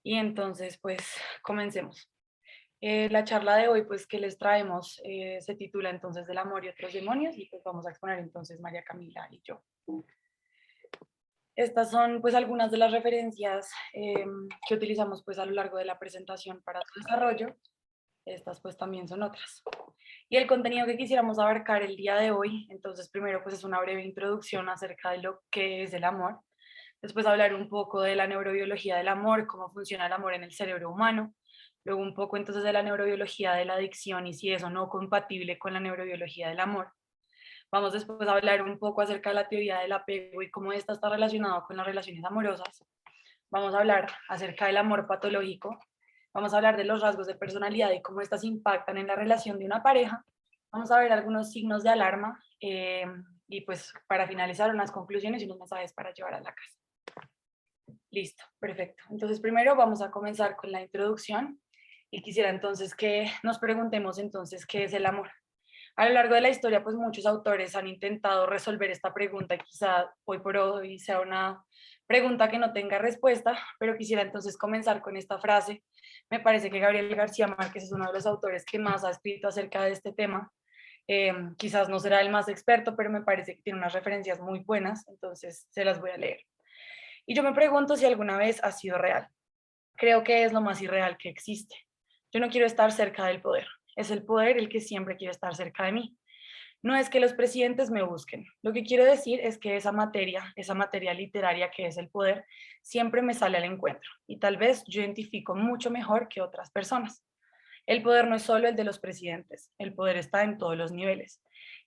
Y entonces, pues, comencemos. La charla de hoy, pues, que les traemos, se titula entonces Del amor y otros demonios, y pues vamos a exponer entonces María Camila y yo. Estas son, pues, algunas de las referencias que utilizamos, pues, a lo largo de la presentación para su desarrollo. Estas, pues, también son otras. Y el contenido que quisiéramos abarcar el día de hoy, entonces, primero, pues, es una breve introducción acerca de lo que es el amor. Después hablar un poco de la neurobiología del amor, cómo funciona el amor en el cerebro humano. Luego un poco entonces de la neurobiología de la adicción y si eso no compatible con la neurobiología del amor. Vamos después a hablar un poco acerca de la teoría del apego y cómo esta está relacionada con las relaciones amorosas. Vamos a hablar acerca del amor patológico. Vamos a hablar de los rasgos de personalidad y cómo estas impactan en la relación de una pareja. Vamos a ver algunos signos de alarma y pues para finalizar unas conclusiones y unos mensajes para llevar a la casa. Listo, perfecto. Entonces, primero vamos a comenzar con la introducción y quisiera entonces que nos preguntemos entonces qué es el amor. A lo largo de la historia, pues muchos autores han intentado resolver esta pregunta y quizá hoy por hoy sea una pregunta que no tenga respuesta, pero quisiera entonces comenzar con esta frase. Me parece que Gabriel García Márquez es uno de los autores que más ha escrito acerca de este tema. Quizás no será el más experto, pero me parece que tiene unas referencias muy buenas, entonces se las voy a leer. Y yo me pregunto si alguna vez ha sido real. Creo que es lo más irreal que existe. Yo no quiero estar cerca del poder. Es el poder el que siempre quiere estar cerca de mí. No es que los presidentes me busquen. Lo que quiero decir es que esa materia literaria que es el poder, siempre me sale al encuentro. Y tal vez yo identifico mucho mejor que otras personas. El poder no es solo el de los presidentes. El poder está en todos los niveles.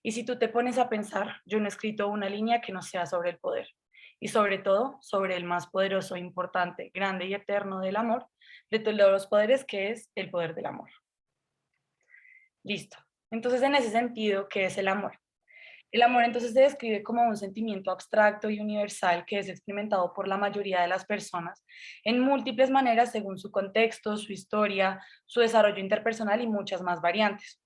Y si tú te pones a pensar, yo no he escrito una línea que no sea sobre el poder y sobre todo sobre el más poderoso, importante, grande y eterno del amor, de todos los poderes, que es el poder del amor. Listo. Entonces, en ese sentido, ¿qué es el amor? El amor entonces se describe como un sentimiento abstracto y universal que es experimentado por la mayoría de las personas en múltiples maneras según su contexto, su historia, su desarrollo interpersonal y muchas más variantes.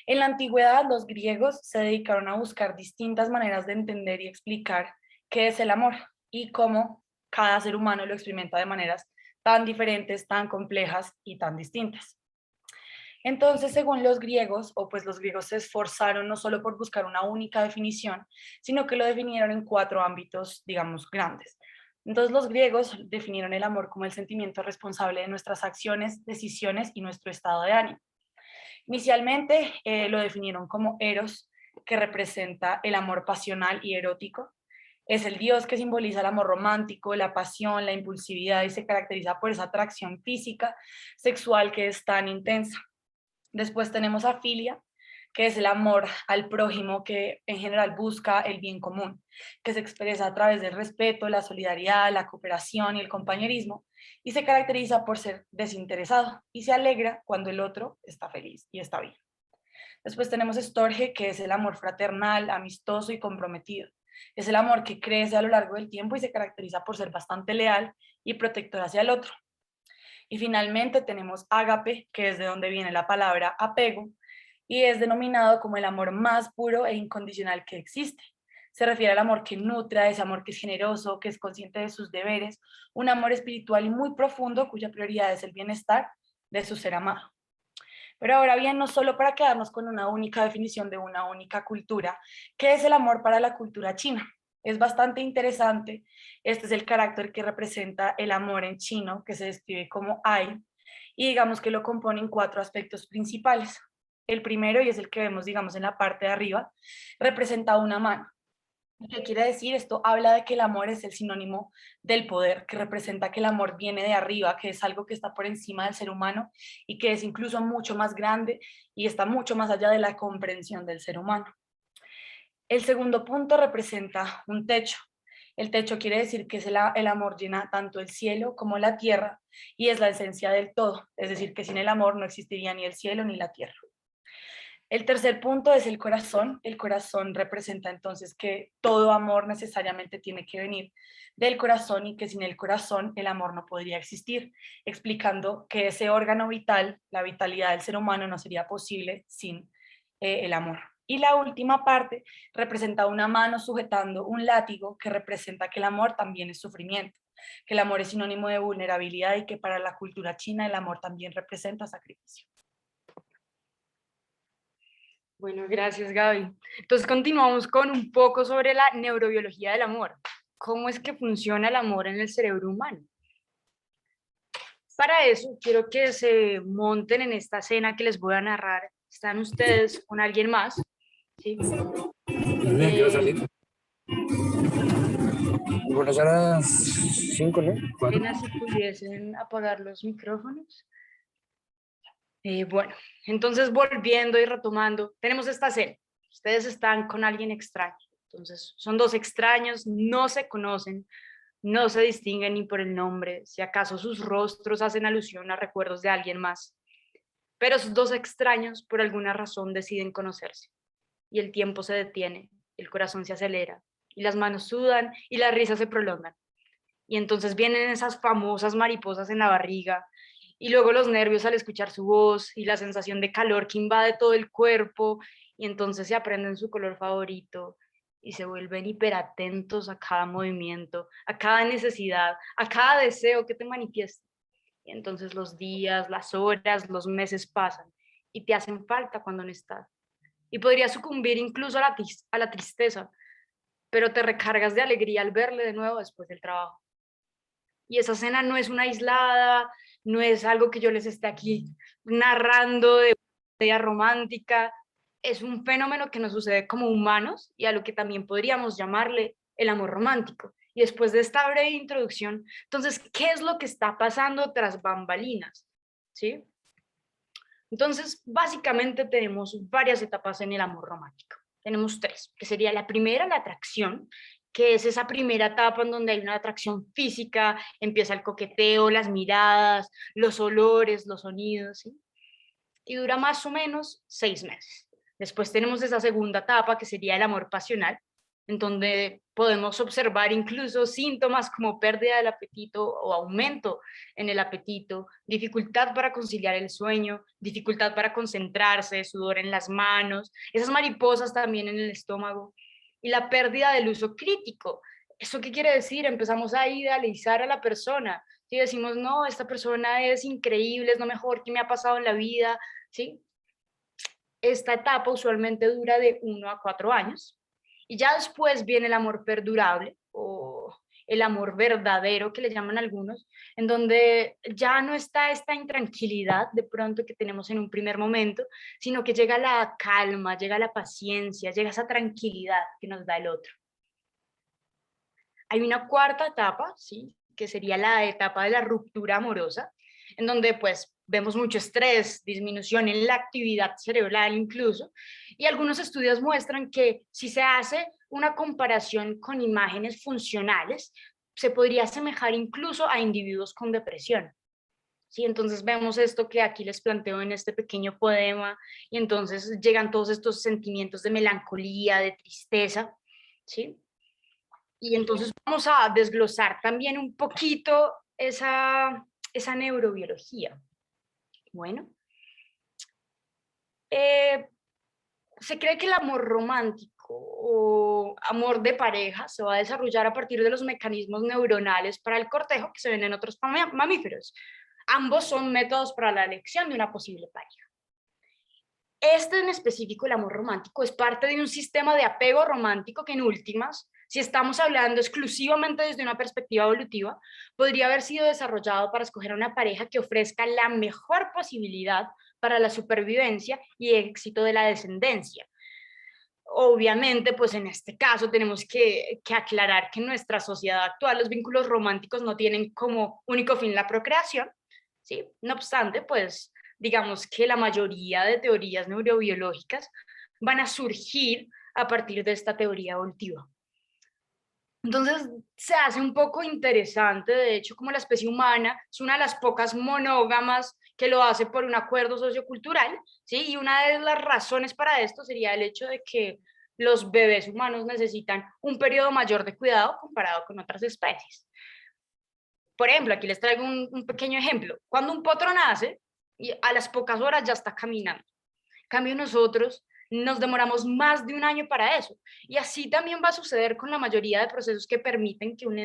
En la antigüedad, los griegos se dedicaron a buscar distintas maneras de entender y explicar qué es el amor y cómo cada ser humano lo experimenta de maneras tan diferentes, tan complejas y tan distintas. Entonces, según los griegos, o pues los griegos se esforzaron no solo por buscar una única definición, sino que lo definieron en cuatro ámbitos, digamos, grandes. Entonces, los griegos definieron el amor como el sentimiento responsable de nuestras acciones, decisiones y nuestro estado de ánimo. Inicialmente lo definieron como Eros, que representa el amor pasional y erótico. Es el dios que simboliza el amor romántico, la pasión, la impulsividad y se caracteriza por esa atracción física, sexual que es tan intensa. Después tenemos a Filia, que es el amor al prójimo que en general busca el bien común, que se expresa a través del respeto, la solidaridad, la cooperación y el compañerismo, y se caracteriza por ser desinteresado y se alegra cuando el otro está feliz y está bien. Después tenemos Storge, que es el amor fraternal, amistoso y comprometido. Es el amor que crece a lo largo del tiempo y se caracteriza por ser bastante leal y protector hacia el otro. Y finalmente tenemos ágape, que es de donde viene la palabra apego, y es denominado como el amor más puro e incondicional que existe. Se refiere al amor que nutre, a ese amor que es generoso, que es consciente de sus deberes, un amor espiritual y muy profundo cuya prioridad es el bienestar de su ser amado. Pero ahora bien, no solo para quedarnos con una única definición de una única cultura, ¿qué es el amor para la cultura china? Es bastante interesante. Este es el carácter que representa el amor en chino, que se describe como ai, y digamos que lo componen cuatro aspectos principales. El primero, y es el que vemos, digamos, en la parte de arriba, representa una mano. ¿Qué quiere decir? Esto habla de que el amor es el sinónimo del poder, que representa que el amor viene de arriba, que es algo que está por encima del ser humano y que es incluso mucho más grande y está mucho más allá de la comprensión del ser humano. El segundo punto representa un techo. El techo quiere decir que el amor llena tanto el cielo como la tierra y es la esencia del todo, es decir, que sin el amor no existiría ni el cielo ni la tierra. El tercer punto es el corazón. El corazón representa entonces que todo amor necesariamente tiene que venir del corazón y que sin el corazón el amor no podría existir, explicando que ese órgano vital, la vitalidad del ser humano, no sería posible sin el amor. Y la última parte representa una mano sujetando un látigo que representa que el amor también es sufrimiento. que el amor es sinónimo de vulnerabilidad y que para la cultura china el amor también representa sacrificio. Bueno, gracias, Gaby. Entonces continuamos con un poco sobre la neurobiología del amor. ¿Cómo es que funciona el amor en el cerebro humano? Para eso, quiero que se monten en esta escena que les voy a narrar. Están ustedes con alguien más, ¿sí? Quiero salir. Bueno, ya las 5, ¿no? 4. Apenas si pudiesen apagar los micrófonos. Bueno, entonces volviendo y retomando, tenemos esta escena. Ustedes están con alguien extraño. Entonces, son dos extraños, no se conocen, no se distinguen ni por el nombre, si acaso sus rostros hacen alusión a recuerdos de alguien más. Pero esos dos extraños, por alguna razón, deciden conocerse. Y el tiempo se detiene, el corazón se acelera, y las manos sudan y las risas se prolongan. Y entonces vienen esas famosas mariposas en la barriga, y luego los nervios al escuchar su voz, y la sensación de calor que invade todo el cuerpo, y entonces se aprenden su color favorito, y se vuelven hiperatentos a cada movimiento, a cada necesidad, a cada deseo que te manifiesta. Y entonces los días, las horas, los meses pasan, y te hacen falta cuando no estás. Y podrías sucumbir incluso a la tristeza, pero te recargas de alegría al verle de nuevo después del trabajo. Y esa escena no es una aislada, no es algo que yo les esté aquí narrando de idea romántica, es un fenómeno que nos sucede como humanos y a lo que también podríamos llamarle el amor romántico. Y después de esta breve introducción, entonces, ¿qué es lo que está pasando tras bambalinas? ¿Sí? Entonces, básicamente tenemos varias etapas en el amor romántico. Tenemos tres, que sería la primera, la atracción, que es esa primera etapa en donde hay una atracción física, empieza el coqueteo, las miradas, los olores, los sonidos, ¿sí? Y dura más o menos 6 meses. Después tenemos esa segunda etapa, que sería el amor pasional, en donde podemos observar incluso síntomas como pérdida del apetito o aumento en el apetito, dificultad para conciliar el sueño, dificultad para concentrarse, sudor en las manos, esas mariposas también en el estómago, y la pérdida del uso crítico. ¿Eso qué quiere decir? Empezamos a idealizar a la persona. Si decimos, no, esta persona es increíble, es lo mejor que me ha pasado en la vida, ¿sí? Esta etapa usualmente dura de 1 a 4 años. Y ya después viene el amor perdurable o el amor verdadero que le llaman algunos, en donde ya no está esta intranquilidad de pronto que tenemos en un primer momento, sino que llega la calma, llega la paciencia, llega esa tranquilidad que nos da el otro. Hay una cuarta etapa, ¿sí? Que sería la etapa de la ruptura amorosa, en donde pues vemos mucho estrés, disminución en la actividad cerebral incluso, y algunos estudios muestran que si se hace una comparación con imágenes funcionales, se podría asemejar incluso a individuos con depresión. ¿Sí? Entonces vemos esto que aquí les planteo en este pequeño poema, y entonces llegan todos estos sentimientos de melancolía, de tristeza, ¿sí? Y entonces vamos a desglosar también un poquito esa neurobiología. Bueno, se cree que el amor romántico o amor de pareja se va a desarrollar a partir de los mecanismos neuronales para el cortejo que se ven en otros mamíferos. Ambos son métodos para la elección de una posible pareja. Este en específico, el amor romántico, es parte de un sistema de apego romántico que en últimas, si estamos hablando exclusivamente desde una perspectiva evolutiva, podría haber sido desarrollado para escoger a una pareja que ofrezca la mejor posibilidad para la supervivencia y éxito de la descendencia. Obviamente, pues en este caso tenemos que aclarar que en nuestra sociedad actual los vínculos románticos no tienen como único fin la procreación, ¿sí? No obstante, pues digamos que la mayoría de teorías neurobiológicas van a surgir a partir de esta teoría evolutiva. Entonces se hace un poco interesante, de hecho, como la especie humana es una de las pocas monógamas que lo hace por un acuerdo sociocultural, ¿sí? Y una de las razones para esto sería el hecho de que los bebés humanos necesitan un periodo mayor de cuidado comparado con otras especies. Por ejemplo, aquí les traigo un pequeño ejemplo. Cuando un potro nace, y a las pocas horas ya está caminando. En cambio, nosotros nos demoramos más de un año para eso. Y así también va a suceder con la mayoría de procesos que permiten que un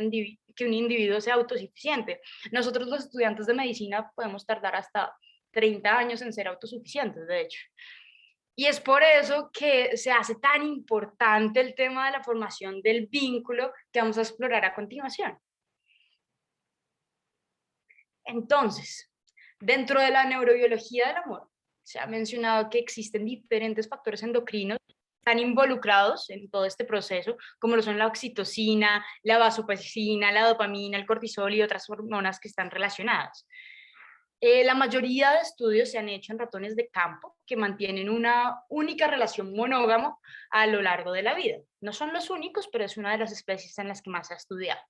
individuo sea autosuficiente. Nosotros los estudiantes de medicina podemos tardar hasta 30 años en ser autosuficientes, de hecho. Y es por eso que se hace tan importante el tema de la formación del vínculo que vamos a explorar a continuación. Entonces, dentro de la neurobiología del amor, se ha mencionado que existen diferentes factores endocrinos que están involucrados en todo este proceso, como lo son la oxitocina, la vasopresina, la dopamina, el cortisol y otras hormonas que están relacionadas. La mayoría de estudios se han hecho en ratones de campo que mantienen una única relación monógamo a lo largo de la vida. No son los únicos, pero es una de las especies en las que más se ha estudiado.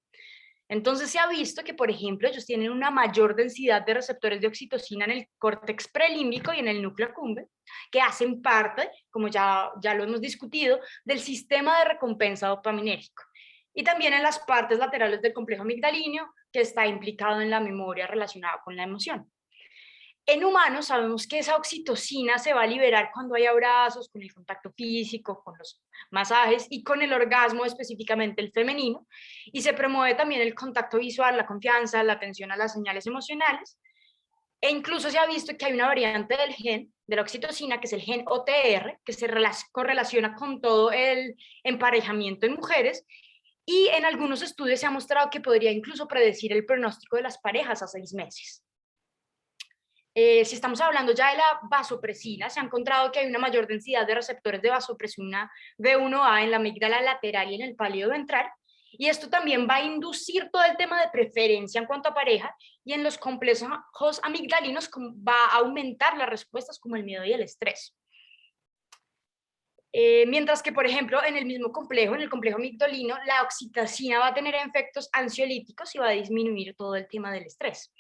Entonces se ha visto que, por ejemplo, ellos tienen una mayor densidad de receptores de oxitocina en el córtex prelímbico y en el núcleo accumbens, que hacen parte, como ya lo hemos discutido, del sistema de recompensa dopaminérgico. Y también en las partes laterales del complejo amigdalino, que está implicado en la memoria relacionada con la emoción. En humanos sabemos que esa oxitocina se va a liberar cuando hay abrazos, con el contacto físico, con los masajes y con el orgasmo, específicamente el femenino, y se promueve también el contacto visual, la confianza, la atención a las señales emocionales, e incluso se ha visto que hay una variante del gen de la oxitocina, que es el gen OTR, que se correlaciona con todo el emparejamiento en mujeres, y en algunos estudios se ha mostrado que podría incluso predecir el pronóstico de las parejas a 6 meses. Si estamos hablando ya de la vasopresina, se ha encontrado que hay una mayor densidad de receptores de vasopresina B1A en la amígdala lateral y en el pálido ventral, y esto también va a inducir todo el tema de preferencia en cuanto a pareja, y en los complejos amigdalinos va a aumentar las respuestas como el miedo y el estrés. Mientras que, por ejemplo, en el mismo complejo, en el complejo amigdalino, la oxitocina va a tener efectos ansiolíticos y va a disminuir todo el tema del estrés.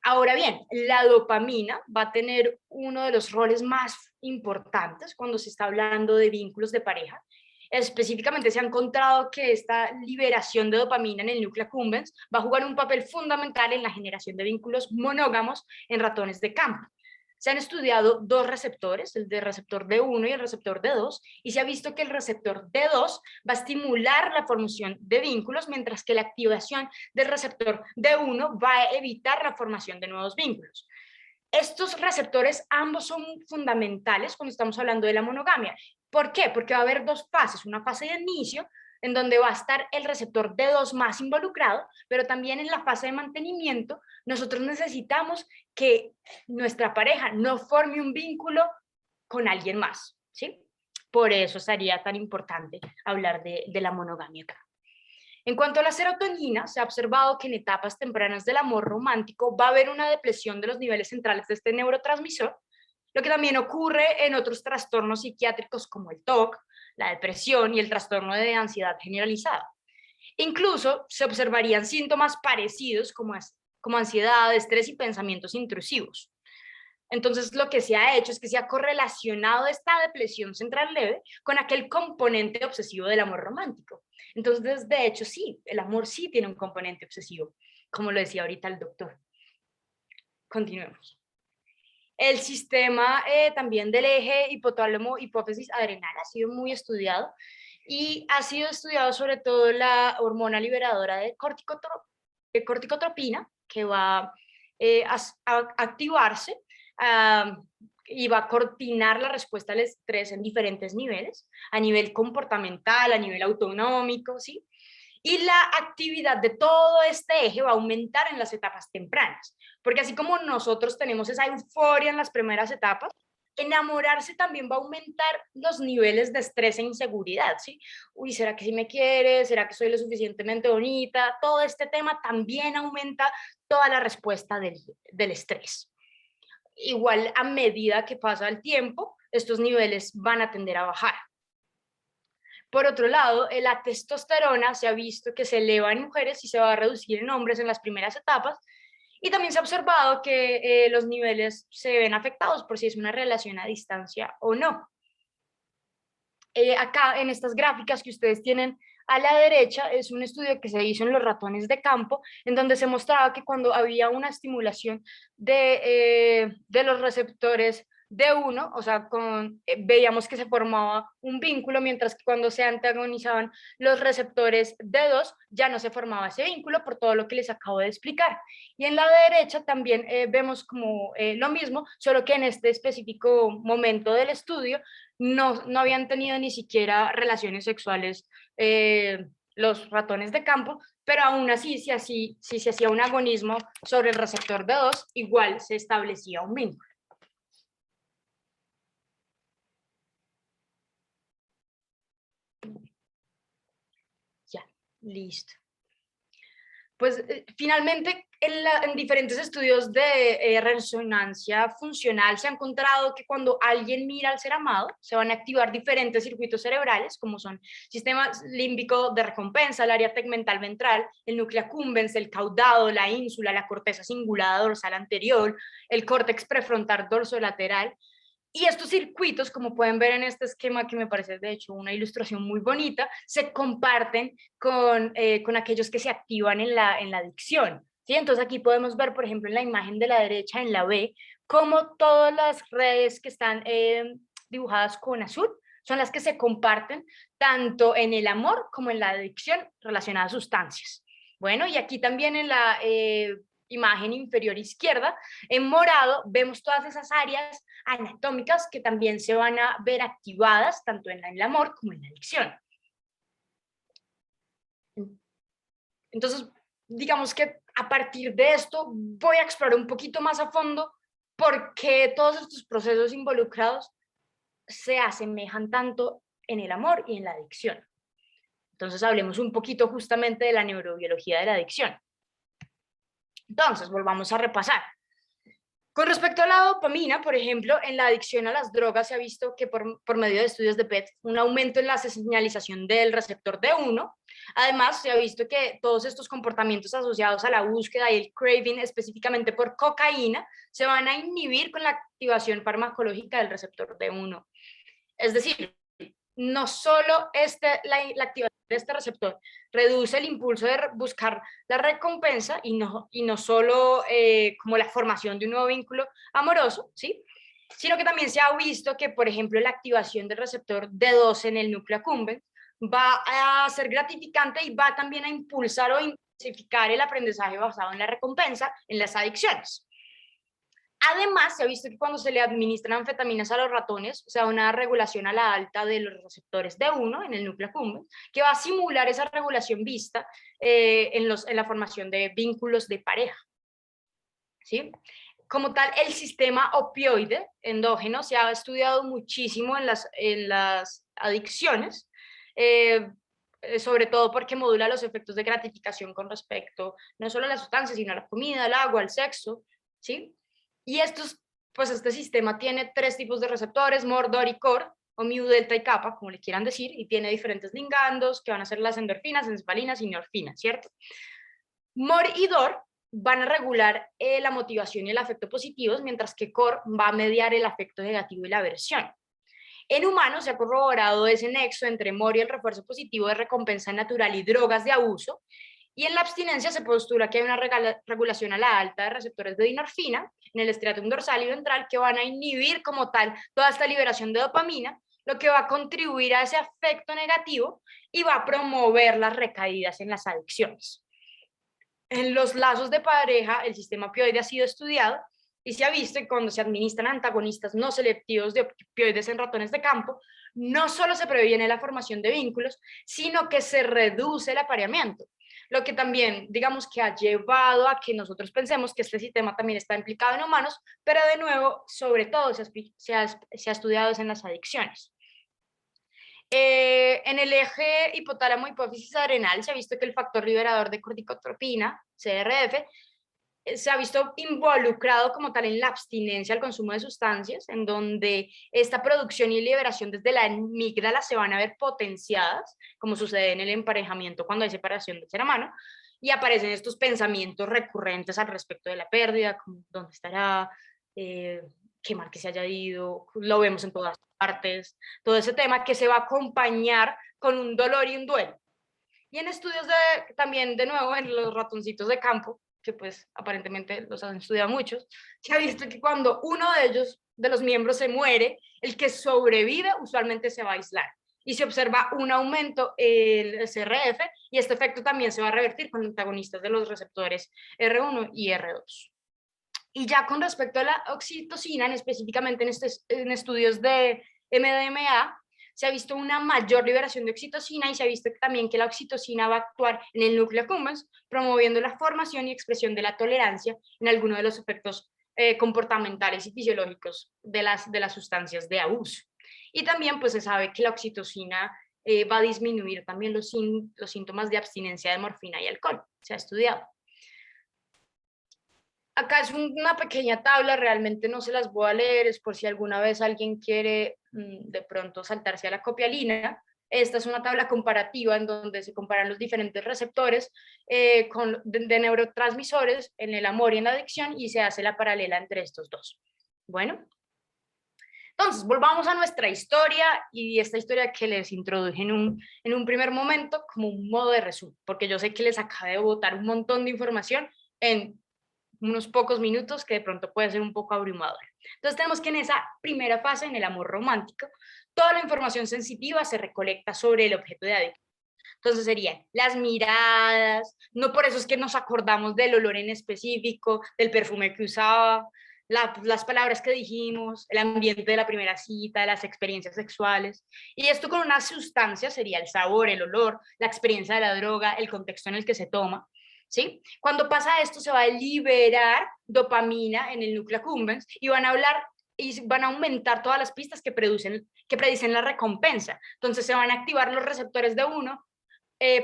Ahora bien, la dopamina va a tener uno de los roles más importantes cuando se está hablando de vínculos de pareja. Específicamente se ha encontrado que esta liberación de dopamina en el núcleo accumbens va a jugar un papel fundamental en la generación de vínculos monógamos en ratones de campo. Se han estudiado dos receptores, el de receptor D1 y el receptor D2, y se ha visto que el receptor D2 va a estimular la formación de vínculos, mientras que la activación del receptor D1 va a evitar la formación de nuevos vínculos. Estos receptores ambos son fundamentales cuando estamos hablando de la monogamia. ¿Por qué? Porque va a haber dos fases, una fase de inicio, en donde va a estar el receptor D2 más involucrado, pero también en la fase de mantenimiento nosotros necesitamos que nuestra pareja no forme un vínculo con alguien más, ¿sí? Por eso sería tan importante hablar de la monogamia acá. En cuanto a la serotonina, se ha observado que en etapas tempranas del amor romántico va a haber una depresión de los niveles centrales de este neurotransmisor, lo que también ocurre en otros trastornos psiquiátricos como el TOC, la depresión y el trastorno de ansiedad generalizada. Incluso se observarían síntomas parecidos como ansiedad, estrés y pensamientos intrusivos. Entonces, lo que se ha hecho es que se ha correlacionado esta depresión central leve con aquel componente obsesivo del amor romántico. Entonces, de hecho, sí, el amor sí tiene un componente obsesivo, como lo decía ahorita el doctor. Continuemos. El sistema también del eje hipotálamo-hipófisis adrenal ha sido muy estudiado, y ha sido estudiado sobre todo la hormona liberadora de corticotropina, que va a activarse y va a coordinar la respuesta al estrés en diferentes niveles, a nivel comportamental, a nivel autonómico, ¿sí? Y la actividad de todo este eje va a aumentar en las etapas tempranas, porque así como nosotros tenemos esa euforia en las primeras etapas, enamorarse también va a aumentar los niveles de estrés e inseguridad, ¿sí? Uy, ¿será que sí me quiere? ¿Será que soy lo suficientemente bonita? Todo este tema también aumenta toda la respuesta del estrés. Igual, a medida que pasa el tiempo, estos niveles van a tender a bajar. Por otro lado, la testosterona se ha visto que se eleva en mujeres y se va a reducir en hombres en las primeras etapas, y también se ha observado que los niveles se ven afectados por si es una relación a distancia o no. Acá en estas gráficas que ustedes tienen a la derecha es un estudio que se hizo en los ratones de campo, en donde se mostraba que cuando había una estimulación de los receptores D1, o sea, veíamos que se formaba un vínculo, mientras que cuando se antagonizaban los receptores D2 ya no se formaba ese vínculo por todo lo que les acabo de explicar. Y en la derecha también vemos como lo mismo, solo que en este específico momento del estudio no habían tenido ni siquiera relaciones sexuales los ratones de campo, pero aún así, si se hacía un agonismo sobre el receptor D2, igual se establecía un vínculo. Ya, listo. Pues finalmente en diferentes estudios de resonancia funcional se ha encontrado que cuando alguien mira al ser amado, se van a activar diferentes circuitos cerebrales, como son sistemas límbico de recompensa, el área tegmental ventral, el núcleo accumbens, el caudado, la ínsula, la corteza cingulada dorsal anterior, el córtex prefrontal dorsolateral. Y estos circuitos, como pueden ver en este esquema, que me parece de hecho una ilustración muy bonita, se comparten con aquellos que se activan en la adicción. ¿Sí? Entonces aquí podemos ver, por ejemplo, en la imagen de la derecha, en la B, cómo todas las redes que están dibujadas con azul son las que se comparten tanto en el amor como en la adicción relacionada a sustancias. Bueno, y aquí también en la imagen inferior izquierda, en morado, vemos todas esas áreas anatómicas que también se van a ver activadas tanto en el amor como en la adicción. Entonces, digamos que a partir de esto voy a explorar un poquito más a fondo por qué todos estos procesos involucrados se asemejan tanto en el amor y en la adicción. Entonces, hablemos un poquito justamente de la neurobiología de la adicción. Entonces, volvamos a repasar. Con respecto a la dopamina, por ejemplo, en la adicción a las drogas se ha visto que por medio de estudios de PET, un aumento en la señalización del receptor D1. Además, se ha visto que todos estos comportamientos asociados a la búsqueda y el craving específicamente por cocaína se van a inhibir con la activación farmacológica del receptor D1. Es decir, no solo la activación de este receptor reduce el impulso de buscar la recompensa y no solo como la formación de un nuevo vínculo amoroso, ¿sí? Sino que también se ha visto que, por ejemplo, la activación del receptor D2 en el núcleo accumbens va a ser gratificante y va también a impulsar o intensificar el aprendizaje basado en la recompensa en las adicciones. Además, se ha visto que cuando se le administran anfetaminas a los ratones, o sea, una regulación a la alta de los receptores D1 en el núcleo accumbens, que va a simular esa regulación vista en la formación de vínculos de pareja. ¿Sí? Como tal, el sistema opioide endógeno se ha estudiado muchísimo en las adicciones, sobre todo porque modula los efectos de gratificación con respecto no solo a las sustancias, sino a la comida, al agua, al sexo, ¿sí? Y este sistema tiene 3 tipos de receptores, MOR, DOR y COR, o mu, delta y kappa, como le quieran decir, y tiene diferentes ligandos que van a ser las endorfinas, encefalinas y neorfinas, ¿cierto? MOR y DOR van a regular la motivación y el afecto positivos, mientras que COR va a mediar el afecto negativo y la aversión. En humanos se ha corroborado ese nexo entre MOR y el refuerzo positivo de recompensa natural y drogas de abuso, y en la abstinencia se postula que hay una regulación a la alta de receptores de dinorfina en el estriatum dorsal y ventral que van a inhibir como tal toda esta liberación de dopamina, lo que va a contribuir a ese afecto negativo y va a promover las recaídas en las adicciones. En los lazos de pareja, el sistema opioide ha sido estudiado y se ha visto que cuando se administran antagonistas no selectivos de opioides en ratones de campo, no solo se previene la formación de vínculos, sino que se reduce el apareamiento, lo que también, digamos, que ha llevado a que nosotros pensemos que este sistema también está implicado en humanos, pero de nuevo, sobre todo se ha estudiado en las adicciones. En el eje hipotálamo-hipófisis adrenal se ha visto que el factor liberador de corticotropina, CRF, se ha visto involucrado como tal en la abstinencia al consumo de sustancias, en donde esta producción y liberación desde la amígdala se van a ver potenciadas, como sucede en el emparejamiento cuando hay separación del ser humano, y aparecen estos pensamientos recurrentes al respecto de la pérdida, como dónde estará, qué mal que se haya ido, lo vemos en todas partes, todo ese tema que se va a acompañar con un dolor y un duelo. Y en estudios también, de nuevo, en los ratoncitos de campo, que pues aparentemente los han estudiado muchos, se ha visto que cuando uno de ellos de los miembros se muere, el que sobrevive usualmente se va a aislar. Y se observa un aumento en el CRF y este efecto también se va a revertir con antagonistas de los receptores R1 y R2. Y ya con respecto a la oxitocina, específicamente en estudios de MDMA, se ha visto una mayor liberación de oxitocina y se ha visto también que la oxitocina va a actuar en el núcleo accumbens, promoviendo la formación y expresión de la tolerancia en algunos de los efectos comportamentales y fisiológicos de las sustancias de abuso. Y también pues se sabe que la oxitocina va a disminuir también los síntomas de abstinencia de morfina y alcohol, se ha estudiado. Acá es una pequeña tabla, realmente no se las voy a leer, es por si alguna vez alguien quiere de pronto saltarse a la copialina. Esta es una tabla comparativa en donde se comparan los diferentes receptores de neurotransmisores en el amor y en la adicción y se hace la paralela entre estos dos. Bueno, entonces volvamos a nuestra historia y esta historia que les introduje en un primer momento como un modo de resumen, porque yo sé que les acabé de botar un montón de información en unos pocos minutos que de pronto puede ser un poco abrumador. Entonces tenemos que en esa primera fase, en el amor romántico, toda la información sensitiva se recolecta sobre el objeto de adicción. Entonces serían las miradas, no por eso es que nos acordamos del olor en específico, del perfume que usaba, las palabras que dijimos, el ambiente de la primera cita, las experiencias sexuales. Y esto con una sustancia sería el sabor, el olor, la experiencia de la droga, el contexto en el que se toma. ¿Sí? Cuando pasa esto se va a liberar dopamina en el núcleo accumbens y van a hablar y van a aumentar todas las pistas que predicen la recompensa. Entonces se van a activar los receptores de uno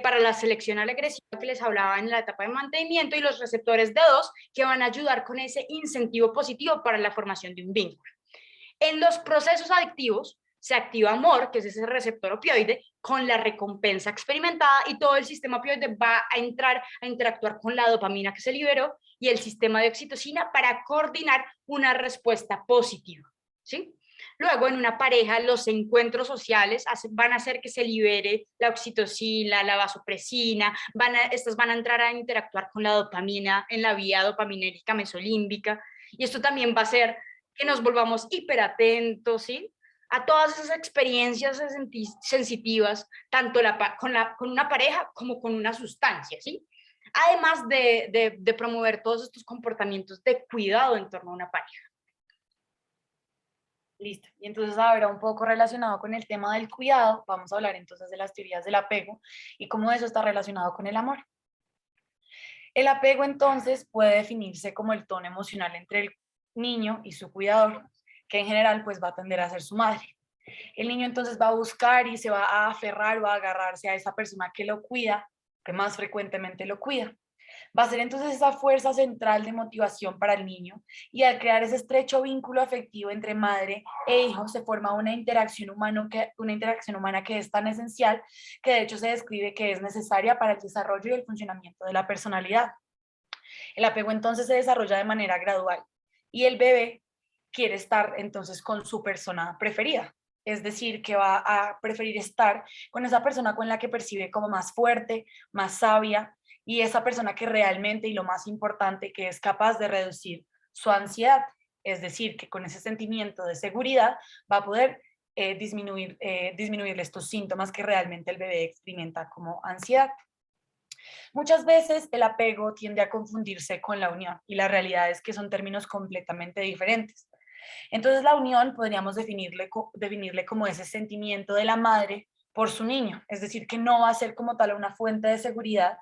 para la selección agresiva que les hablaba en la etapa de mantenimiento y los receptores de 2 que van a ayudar con ese incentivo positivo para la formación de un vínculo. En los procesos adictivos se activa amor, que es ese receptor opioide, con la recompensa experimentada y todo el sistema opioide va a entrar a interactuar con la dopamina que se liberó y el sistema de oxitocina para coordinar una respuesta positiva, ¿sí? Luego, en una pareja, los encuentros sociales van a hacer que se libere la oxitocina, la vasopresina, estas van a entrar a interactuar con la dopamina en la vía dopaminérgica mesolímbica, y esto también va a hacer que nos volvamos hiperatentos, ¿sí? A todas esas experiencias sensitivas, tanto con una pareja como con una sustancia, ¿sí? Además de promover todos estos comportamientos de cuidado en torno a una pareja. Listo. Y entonces ahora un poco relacionado con el tema del cuidado, vamos a hablar entonces de las teorías del apego y cómo eso está relacionado con el amor. El apego entonces puede definirse como el tono emocional entre el niño y su cuidador, que en general pues va a tender a ser su madre. El niño entonces va a buscar y se va a aferrar o a agarrarse a esa persona que lo cuida, que más frecuentemente lo cuida. Va a ser entonces esa fuerza central de motivación para el niño y al crear ese estrecho vínculo afectivo entre madre e hijo se forma una interacción humana que es tan esencial que de hecho se describe que es necesaria para el desarrollo y el funcionamiento de la personalidad. El apego entonces se desarrolla de manera gradual y el bebé quiere estar entonces con su persona preferida. Es decir, que va a preferir estar con esa persona con la que percibe como más fuerte, más sabia, y esa persona que realmente, y lo más importante, que es capaz de reducir su ansiedad. Es decir, que con ese sentimiento de seguridad va a poder disminuirle estos síntomas que realmente el bebé experimenta como ansiedad. Muchas veces el apego tiende a confundirse con la unión y la realidad es que son términos completamente diferentes. Entonces la unión podríamos definirle como ese sentimiento de la madre por su niño, es decir, que no va a ser como tal una fuente de seguridad,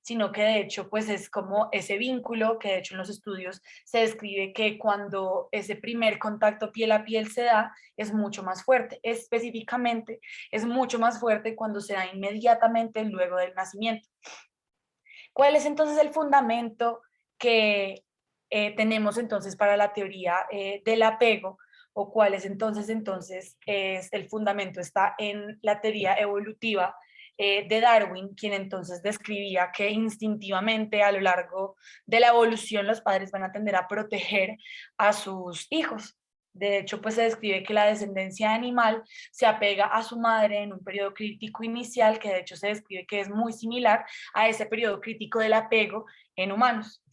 sino que de hecho pues es como ese vínculo que de hecho en los estudios se describe que cuando ese primer contacto piel a piel se da es mucho más fuerte, específicamente es mucho más fuerte cuando se da inmediatamente luego del nacimiento. ¿Cuál es entonces el fundamento que tenemos entonces para la teoría del apego? ¿O cuál es entonces es el fundamento? Está en la teoría evolutiva de Darwin, quien entonces describía que instintivamente a lo largo de la evolución los padres van a tender a proteger a sus hijos. De hecho, pues se describe que la descendencia animal se apega a su madre en un periodo crítico inicial, que de hecho se describe que es muy similar a ese periodo crítico del apego en humanos.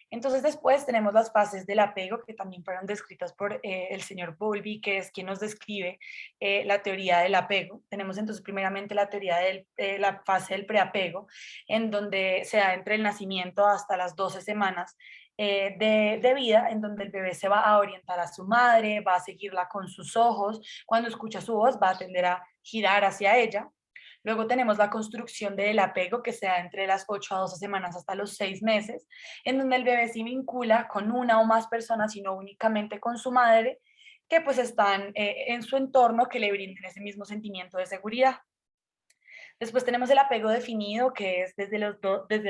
Entonces después tenemos las fases del apego que también fueron descritas por el señor Bowlby, que es quien nos describe la teoría del apego. Tenemos entonces primeramente la teoría de la fase del preapego, en donde se da entre el nacimiento hasta las 12 semanas de vida, en donde el bebé se va a orientar a su madre, va a seguirla con sus ojos, cuando escucha su voz va a tender a girar hacia ella. Luego tenemos la construcción del apego que se da entre las 8 a 12 semanas hasta los 6 meses, en donde el bebé se vincula con una o más personas y no únicamente con su madre, que pues están en su entorno que le brinden ese mismo sentimiento de seguridad. Después tenemos el apego definido, que es desde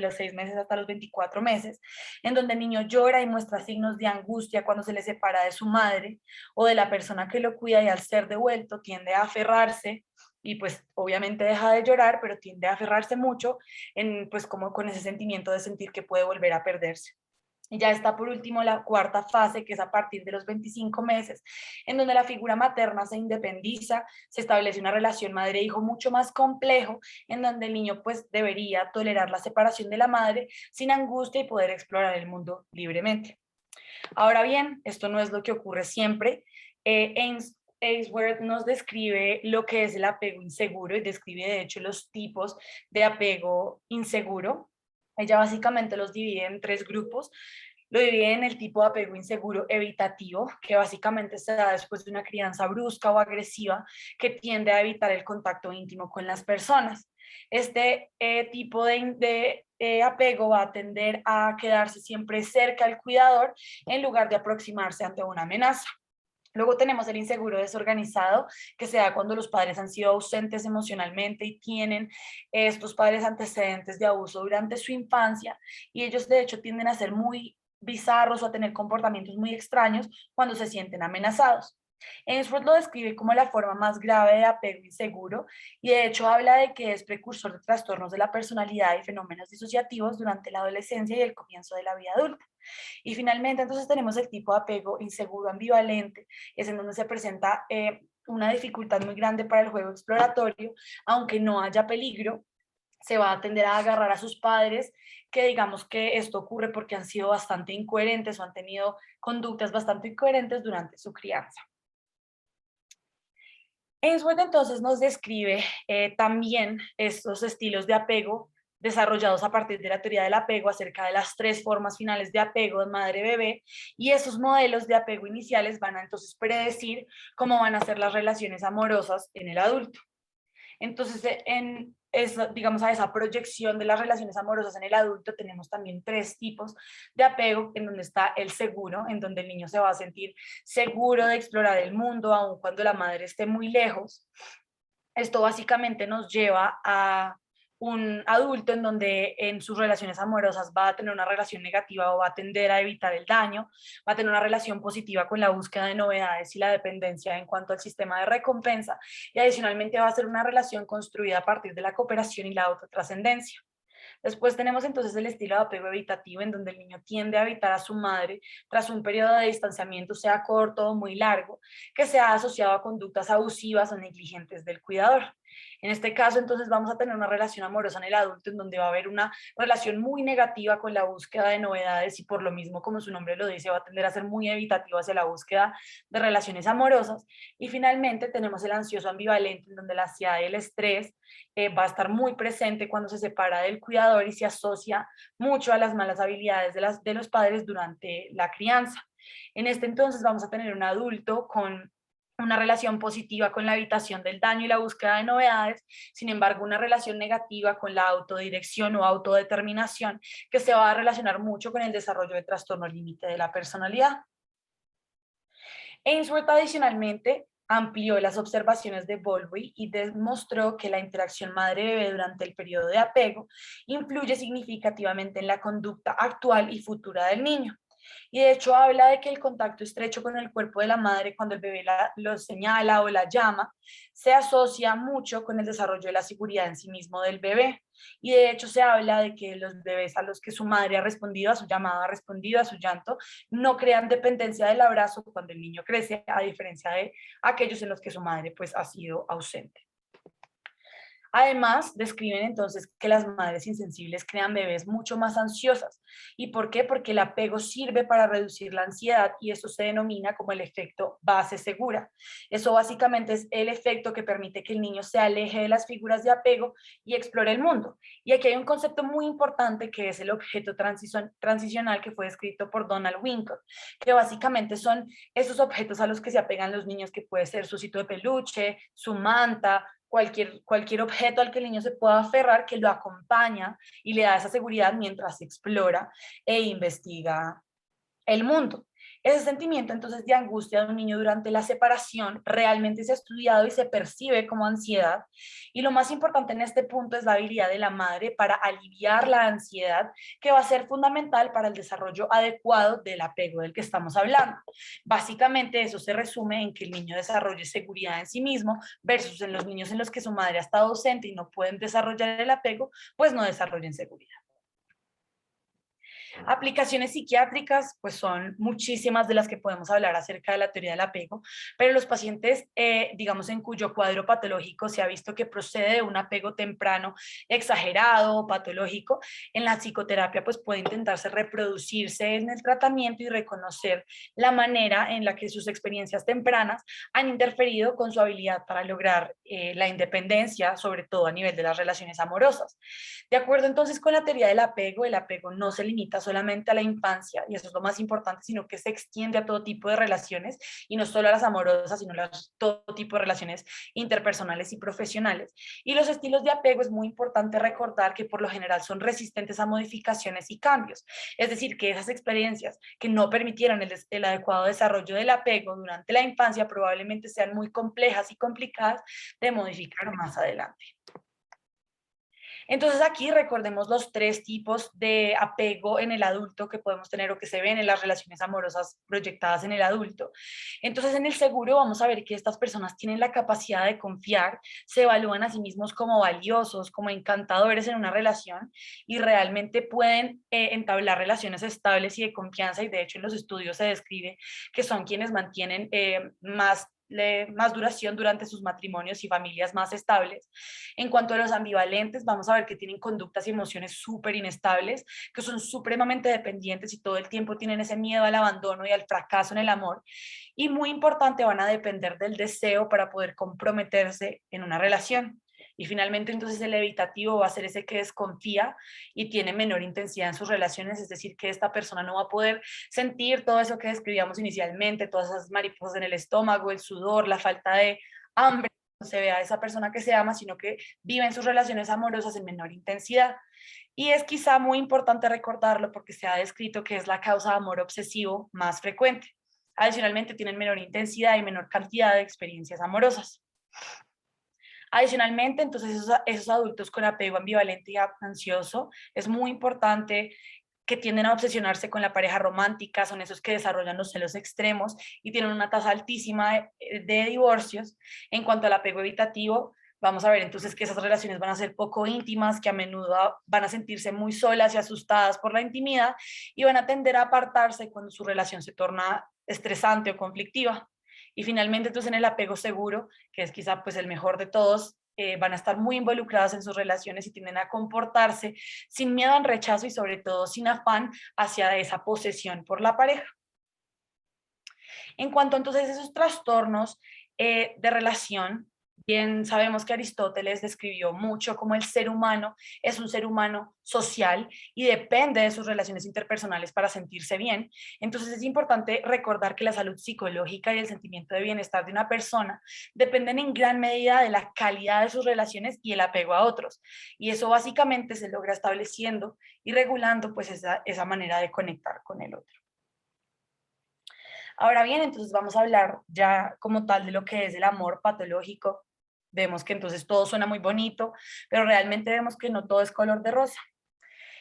los 6 meses hasta los 24 meses, en donde el niño llora y muestra signos de angustia cuando se le separa de su madre o de la persona que lo cuida, y al ser devuelto tiende a aferrarse y pues obviamente deja de llorar, pero tiende a aferrarse mucho pues como con ese sentimiento de sentir que puede volver a perderse. Y ya está por último la cuarta fase, que es a partir de los 25 meses, en donde la figura materna se independiza, se establece una relación madre-hijo mucho más complejo, en donde el niño pues debería tolerar la separación de la madre sin angustia y poder explorar el mundo libremente. Ahora bien, esto no es lo que ocurre siempre. Ainsworth nos describe lo que es el apego inseguro y describe de hecho los tipos de apego inseguro. Ella básicamente los divide en 3 grupos. Lo divide en el tipo de apego inseguro evitativo, que básicamente se da después de una crianza brusca o agresiva que tiende a evitar el contacto íntimo con las personas. Este tipo de apego va a tender a quedarse siempre cerca al cuidador en lugar de aproximarse ante una amenaza. Luego tenemos el inseguro desorganizado, que se da cuando los padres han sido ausentes emocionalmente y tienen estos padres antecedentes de abuso durante su infancia, y ellos de hecho tienden a ser muy bizarros o a tener comportamientos muy extraños cuando se sienten amenazados. Ainsworth lo describe como la forma más grave de apego inseguro, y de hecho habla de que es precursor de trastornos de la personalidad y fenómenos disociativos durante la adolescencia y el comienzo de la vida adulta. Y finalmente, entonces tenemos el tipo de apego inseguro ambivalente, es en donde se presenta una dificultad muy grande para el juego exploratorio, aunque no haya peligro, se va a tender a agarrar a sus padres, que digamos que esto ocurre porque han sido bastante incoherentes o han tenido conductas bastante incoherentes durante su crianza. Ainsworth entonces nos describe también estos estilos de apego desarrollados a partir de la teoría del apego acerca de las 3 formas finales de apego de madre-bebé, y esos modelos de apego iniciales van a entonces predecir cómo van a ser las relaciones amorosas en el adulto. Entonces, digamos, a esa proyección de las relaciones amorosas en el adulto tenemos también 3 tipos de apego, en donde está el seguro, en donde el niño se va a sentir seguro de explorar el mundo aun cuando la madre esté muy lejos. Esto básicamente nos lleva a un adulto en donde en sus relaciones amorosas va a tener una relación negativa o va a tender a evitar el daño, va a tener una relación positiva con la búsqueda de novedades y la dependencia en cuanto al sistema de recompensa, y adicionalmente va a ser una relación construida a partir de la cooperación y la autotrascendencia. Después tenemos entonces el estilo de apego evitativo, en donde el niño tiende a evitar a su madre tras un periodo de distanciamiento, sea corto o muy largo, que sea asociado a conductas abusivas o negligentes del cuidador. En este caso, entonces, vamos a tener una relación amorosa en el adulto en donde va a haber una relación muy negativa con la búsqueda de novedades, y por lo mismo, como su nombre lo dice, va a tender a ser muy evitativo hacia la búsqueda de relaciones amorosas. Y finalmente tenemos el ansioso ambivalente, en donde la ansiedad y el estrés va a estar muy presente cuando se separa del cuidador y se asocia mucho a las malas habilidades de los padres durante la crianza. En este entonces vamos a tener un adulto con una relación positiva con la evitación del daño y la búsqueda de novedades, sin embargo una relación negativa con la autodirección o autodeterminación, que se va a relacionar mucho con el desarrollo del trastorno límite de la personalidad. Ainsworth adicionalmente amplió las observaciones de Bowlby y demostró que la interacción madre-bebé durante el periodo de apego influye significativamente en la conducta actual y futura del niño. Y de hecho habla de que el contacto estrecho con el cuerpo de la madre cuando el bebé lo señala o la llama se asocia mucho con el desarrollo de la seguridad en sí mismo del bebé. Y de hecho se habla de que los bebés a los que su madre ha respondido a su llamada, ha respondido a su llanto, no crean dependencia del abrazo cuando el niño crece, a diferencia de aquellos en los que su madre pues ha sido ausente. Además, describen entonces que las madres insensibles crean bebés mucho más ansiosas. ¿Y por qué? Porque el apego sirve para reducir la ansiedad y eso se denomina como el efecto base segura. Eso básicamente es el efecto que permite que el niño se aleje de las figuras de apego y explore el mundo. Y aquí hay un concepto muy importante que es el objeto transicional que fue descrito por Donald Winnicott, que básicamente son esos objetos a los que se apegan los niños, que puede ser su osito de peluche, su manta, cualquier objeto al que el niño se pueda aferrar, que lo acompaña y le da esa seguridad mientras explora e investiga el mundo. Ese sentimiento entonces de angustia de un niño durante la separación realmente se ha estudiado y se percibe como ansiedad, y lo más importante en este punto es la habilidad de la madre para aliviar la ansiedad, que va a ser fundamental para el desarrollo adecuado del apego del que estamos hablando. Básicamente eso se resume en que el niño desarrolle seguridad en sí mismo versus en los niños en los que su madre ha estado ausente y no pueden desarrollar el apego, pues no desarrollen seguridad. Aplicaciones psiquiátricas, pues son muchísimas de las que podemos hablar acerca de la teoría del apego, pero los pacientes, digamos, en cuyo cuadro patológico se ha visto que procede de un apego temprano exagerado o patológico, en la psicoterapia pues puede intentarse reproducirse en el tratamiento y reconocer la manera en la que sus experiencias tempranas han interferido con su habilidad para lograr la independencia, sobre todo a nivel de las relaciones amorosas. De acuerdo entonces con la teoría del apego, el apego no se limita solamente a la infancia, y eso es lo más importante, sino que se extiende a todo tipo de relaciones, y no solo a las amorosas, sino a todo tipo de relaciones interpersonales y profesionales. Y los estilos de apego es muy importante recordar que por lo general son resistentes a modificaciones y cambios, es decir, que esas experiencias que no permitieron el adecuado desarrollo del apego durante la infancia probablemente sean muy complejas y complicadas de modificar más adelante. Entonces aquí recordemos los tres tipos de apego en el adulto que podemos tener o que se ven en las relaciones amorosas proyectadas en el adulto. Entonces en el seguro vamos a ver que estas personas tienen la capacidad de confiar, se evalúan a sí mismos como valiosos, como encantadores en una relación, y realmente pueden entablar relaciones estables y de confianza, y de hecho en los estudios se describe que son quienes mantienen más duración durante sus matrimonios y familias más estables. En cuanto a los ambivalentes, vamos a ver que tienen conductas y emociones súper inestables, que son supremamente dependientes y todo el tiempo tienen ese miedo al abandono y al fracaso en el amor. Y muy importante, van a depender del deseo para poder comprometerse en una relación. Y finalmente, entonces, el evitativo va a ser ese que desconfía y tiene menor intensidad en sus relaciones, es decir, que esta persona no va a poder sentir todo eso que describíamos inicialmente, todas esas mariposas en el estómago, el sudor, la falta de hambre, no se vea a esa persona que se ama, sino que vive en sus relaciones amorosas en menor intensidad. Y es quizá muy importante recordarlo porque se ha descrito que es la causa de amor obsesivo más frecuente. Adicionalmente, tienen menor intensidad y menor cantidad de experiencias amorosas. Adicionalmente, entonces esos adultos con apego ambivalente y ansioso, es muy importante que tienden a obsesionarse con la pareja romántica, son esos que desarrollan los celos extremos y tienen una tasa altísima de divorcios. En cuanto al apego evitativo, vamos a ver entonces que esas relaciones van a ser poco íntimas, que a menudo van a sentirse muy solas y asustadas por la intimidad, y van a tender a apartarse cuando su relación se torna estresante o conflictiva. Y finalmente, entonces, en el apego seguro, que es quizá pues el mejor de todos, van a estar muy involucradas en sus relaciones y tienden a comportarse sin miedo al rechazo y sobre todo sin afán hacia esa posesión por la pareja. En cuanto entonces a esos trastornos de relación, bien sabemos que Aristóteles describió mucho cómo el ser humano es un ser humano social y depende de sus relaciones interpersonales para sentirse bien. Entonces es importante recordar que la salud psicológica y el sentimiento de bienestar de una persona dependen en gran medida de la calidad de sus relaciones y el apego a otros. Y eso básicamente se logra estableciendo y regulando pues esa manera de conectar con el otro. Ahora bien, entonces vamos a hablar ya como tal de lo que es el amor patológico. Vemos que entonces todo suena muy bonito, pero realmente vemos que no todo es color de rosa.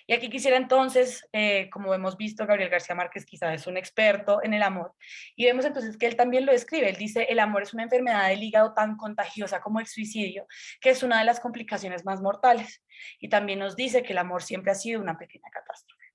Y aquí quisiera entonces, como hemos visto, Gabriel García Márquez quizás es un experto en el amor, y vemos entonces que él también lo describe. Él dice, el amor es una enfermedad del hígado tan contagiosa como el suicidio, que es una de las complicaciones más mortales. Y también nos dice que el amor siempre ha sido una pequeña catástrofe.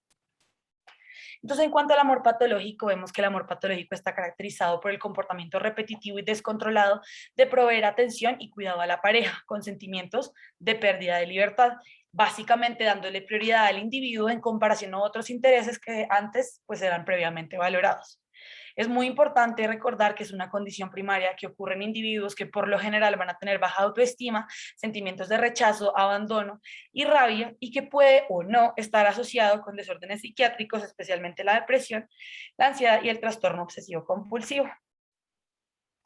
Entonces, en cuanto al amor patológico, vemos que el amor patológico está caracterizado por el comportamiento repetitivo y descontrolado de proveer atención y cuidado a la pareja, con sentimientos de pérdida de libertad, básicamente dándole prioridad al individuo en comparación a otros intereses que antes pues eran previamente valorados. Es muy importante recordar que es una condición primaria que ocurre en individuos que por lo general van a tener baja autoestima, sentimientos de rechazo, abandono y rabia, y que puede o no estar asociado con desórdenes psiquiátricos, especialmente la depresión, la ansiedad y el trastorno obsesivo compulsivo.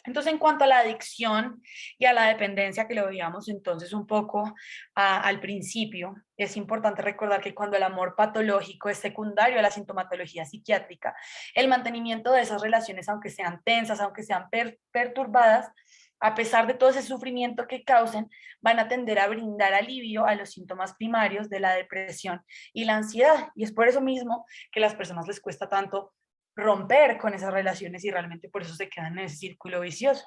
Entonces, en cuanto a la adicción y a la dependencia, que lo veíamos entonces un poco al principio, es importante recordar que cuando el amor patológico es secundario a la sintomatología psiquiátrica, el mantenimiento de esas relaciones, aunque sean tensas, aunque sean perturbadas, a pesar de todo ese sufrimiento que causen, van a tender a brindar alivio a los síntomas primarios de la depresión y la ansiedad. Y es por eso mismo que a las personas les cuesta tanto romper con esas relaciones y realmente por eso se quedan en ese círculo vicioso.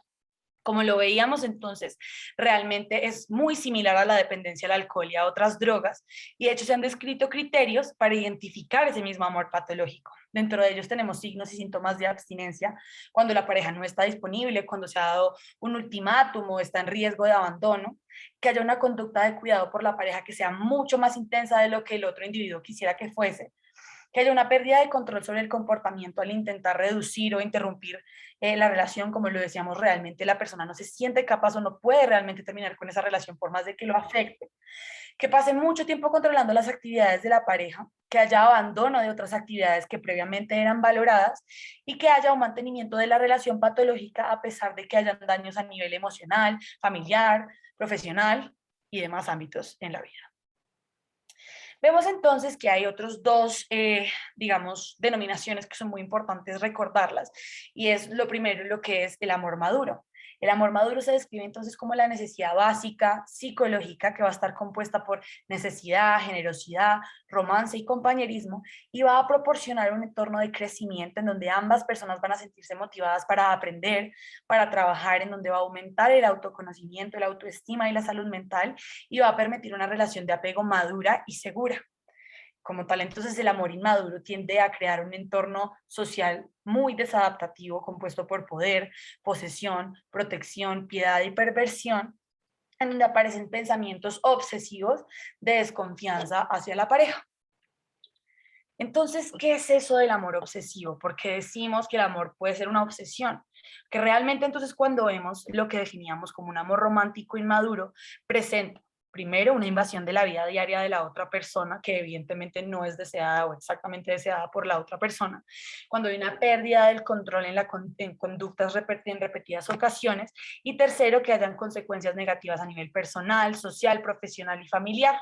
Como lo veíamos entonces, realmente es muy similar a la dependencia al alcohol y a otras drogas, y de hecho se han descrito criterios para identificar ese mismo amor patológico. Dentro de ellos tenemos signos y síntomas de abstinencia, cuando la pareja no está disponible, cuando se ha dado un ultimátum o está en riesgo de abandono, que haya una conducta de cuidado por la pareja que sea mucho más intensa de lo que el otro individuo quisiera que fuese, que haya una pérdida de control sobre el comportamiento al intentar reducir o interrumpir la relación, como lo decíamos, realmente la persona no se siente capaz o no puede realmente terminar con esa relación por más de que lo afecte, que pase mucho tiempo controlando las actividades de la pareja, que haya abandono de otras actividades que previamente eran valoradas y que haya un mantenimiento de la relación patológica a pesar de que hayan daños a nivel emocional, familiar, profesional y demás ámbitos en la vida. Vemos entonces que hay otros dos, digamos, denominaciones que son muy importantes recordarlas, y es lo primero, lo que es el amor maduro. El amor maduro se describe entonces como la necesidad básica, psicológica, que va a estar compuesta por necesidad, generosidad, romance y compañerismo, y va a proporcionar un entorno de crecimiento en donde ambas personas van a sentirse motivadas para aprender, para trabajar, en donde va a aumentar el autoconocimiento, la autoestima y la salud mental, y va a permitir una relación de apego madura y segura. Como tal, entonces el amor inmaduro tiende a crear un entorno social muy desadaptativo, compuesto por poder, posesión, protección, piedad y perversión, en donde aparecen pensamientos obsesivos de desconfianza hacia la pareja. Entonces, ¿qué es eso del amor obsesivo? Porque decimos que el amor puede ser una obsesión, que realmente entonces cuando vemos lo que definíamos como un amor romántico inmaduro, presenta primero una invasión de la vida diaria de la otra persona, que evidentemente no es deseada o exactamente deseada por la otra persona, cuando hay una pérdida del control en conductas en repetidas ocasiones, y tercero, que hayan consecuencias negativas a nivel personal, social, profesional y familiar.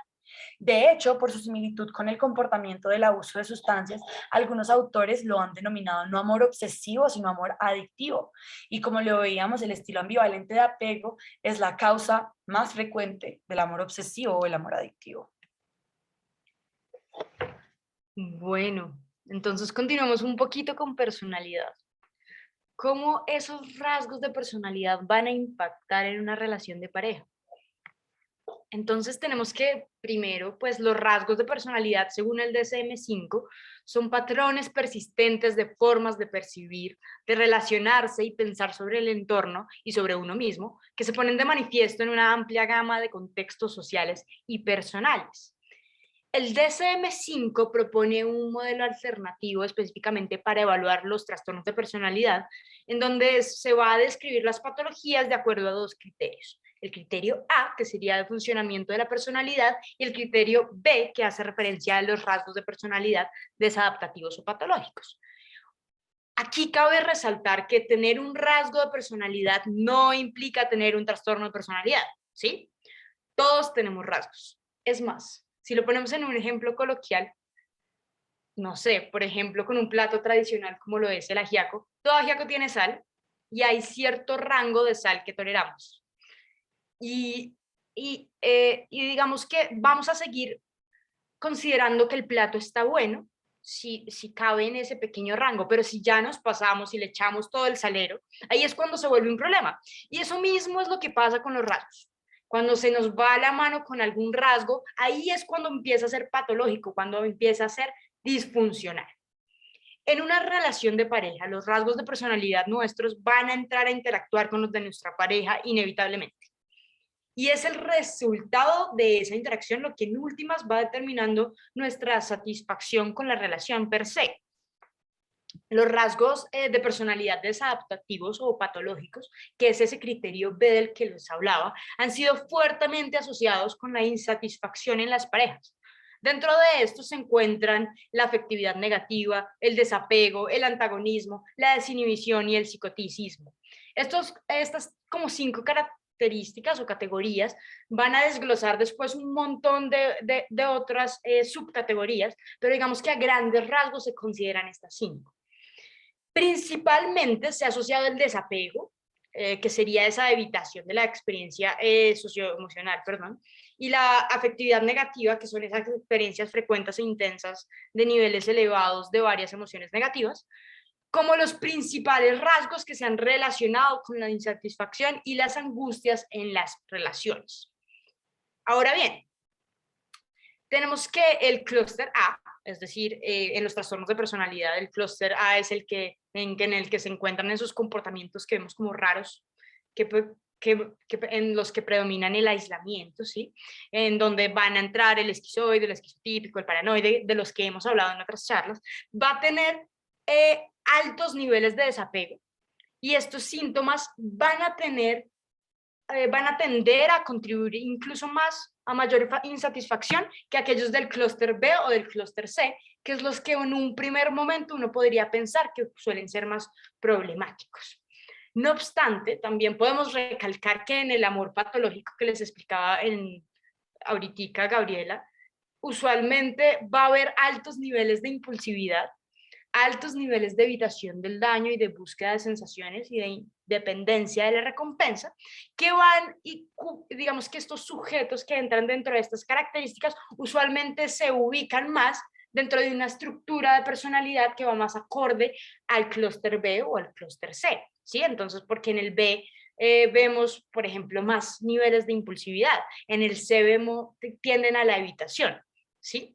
De hecho, por su similitud con el comportamiento del abuso de sustancias, algunos autores lo han denominado no amor obsesivo, sino amor adictivo. Y como lo veíamos, el estilo ambivalente de apego es la causa más frecuente del amor obsesivo o el amor adictivo. Bueno, entonces continuamos un poquito con personalidad. ¿Cómo esos rasgos de personalidad van a impactar en una relación de pareja? Entonces tenemos que, primero, pues los rasgos de personalidad según el DSM-5 son patrones persistentes de formas de percibir, de relacionarse y pensar sobre el entorno y sobre uno mismo, que se ponen de manifiesto en una amplia gama de contextos sociales y personales. El DSM-5 propone un modelo alternativo específicamente para evaluar los trastornos de personalidad, en donde se va a describir las patologías de acuerdo a dos criterios. El criterio A, que sería de funcionamiento de la personalidad, y el criterio B, que hace referencia a los rasgos de personalidad desadaptativos o patológicos. Aquí cabe resaltar que tener un rasgo de personalidad no implica tener un trastorno de personalidad, ¿sí? Todos tenemos rasgos. Es más, si lo ponemos en un ejemplo coloquial, no sé, por ejemplo, con un plato tradicional como lo es el ajiaco, todo ajiaco tiene sal y hay cierto rango de sal que toleramos. Y digamos que vamos a seguir considerando que el plato está bueno si cabe en ese pequeño rango, pero si ya nos pasamos y le echamos todo el salero, ahí es cuando se vuelve un problema. Y eso mismo es lo que pasa con los rasgos. Cuando se nos va la mano con algún rasgo, ahí es cuando empieza a ser patológico, cuando empieza a ser disfuncional. En una relación de pareja, los rasgos de personalidad nuestros van a entrar a interactuar con los de nuestra pareja inevitablemente. Y es el resultado de esa interacción lo que en últimas va determinando nuestra satisfacción con la relación per se. Los rasgos de personalidad desadaptativos o patológicos, que es ese criterio B del que les hablaba, han sido fuertemente asociados con la insatisfacción en las parejas. Dentro de esto se encuentran la afectividad negativa, el desapego, el antagonismo, la desinhibición y el psicoticismo. Estas como 5 características o categorías van a desglosar después un montón de otras subcategorías, pero digamos que a grandes rasgos se consideran estas 5. Principalmente se ha asociado el desapego, que sería esa evitación de la experiencia socioemocional, y la afectividad negativa, que son esas experiencias frecuentes e intensas de niveles elevados de varias emociones negativas, como los principales rasgos que se han relacionado con la insatisfacción y las angustias en las relaciones. Ahora bien, tenemos que el clúster A, es decir, en los trastornos de personalidad, el clúster A es el que, en el que se encuentran esos comportamientos que vemos como raros, en los que predominan el aislamiento, ¿sí? En donde van a entrar el esquizoide, el esquizotípico, el paranoide, de los que hemos hablado en otras charlas, va a tener altos niveles de desapego, y estos síntomas van a tender a contribuir incluso más a mayor insatisfacción que aquellos del clúster B o del clúster C, que es los que en un primer momento uno podría pensar que suelen ser más problemáticos. No obstante, también podemos recalcar que en el amor patológico que les explicaba ahorita Gabriela, usualmente va a haber altos niveles de impulsividad, altos niveles de evitación del daño y de búsqueda de sensaciones y de dependencia de la recompensa, que van, y digamos que estos sujetos que entran dentro de estas características usualmente se ubican más dentro de una estructura de personalidad que va más acorde al clúster B o al clúster C, ¿sí? Entonces, porque en el B vemos, por ejemplo, más niveles de impulsividad, en el C tienden a la evitación, ¿sí?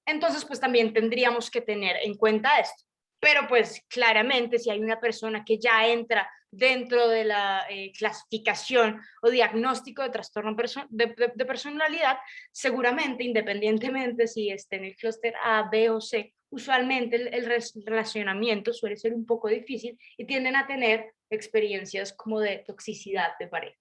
Entonces, pues también tendríamos que tener en cuenta esto. Pero pues claramente si hay una persona que ya entra dentro de la clasificación o diagnóstico de trastorno de personalidad, seguramente, independientemente si esté en el clúster A, B o C, usualmente el relacionamiento suele ser un poco difícil y tienden a tener experiencias como de toxicidad de pareja.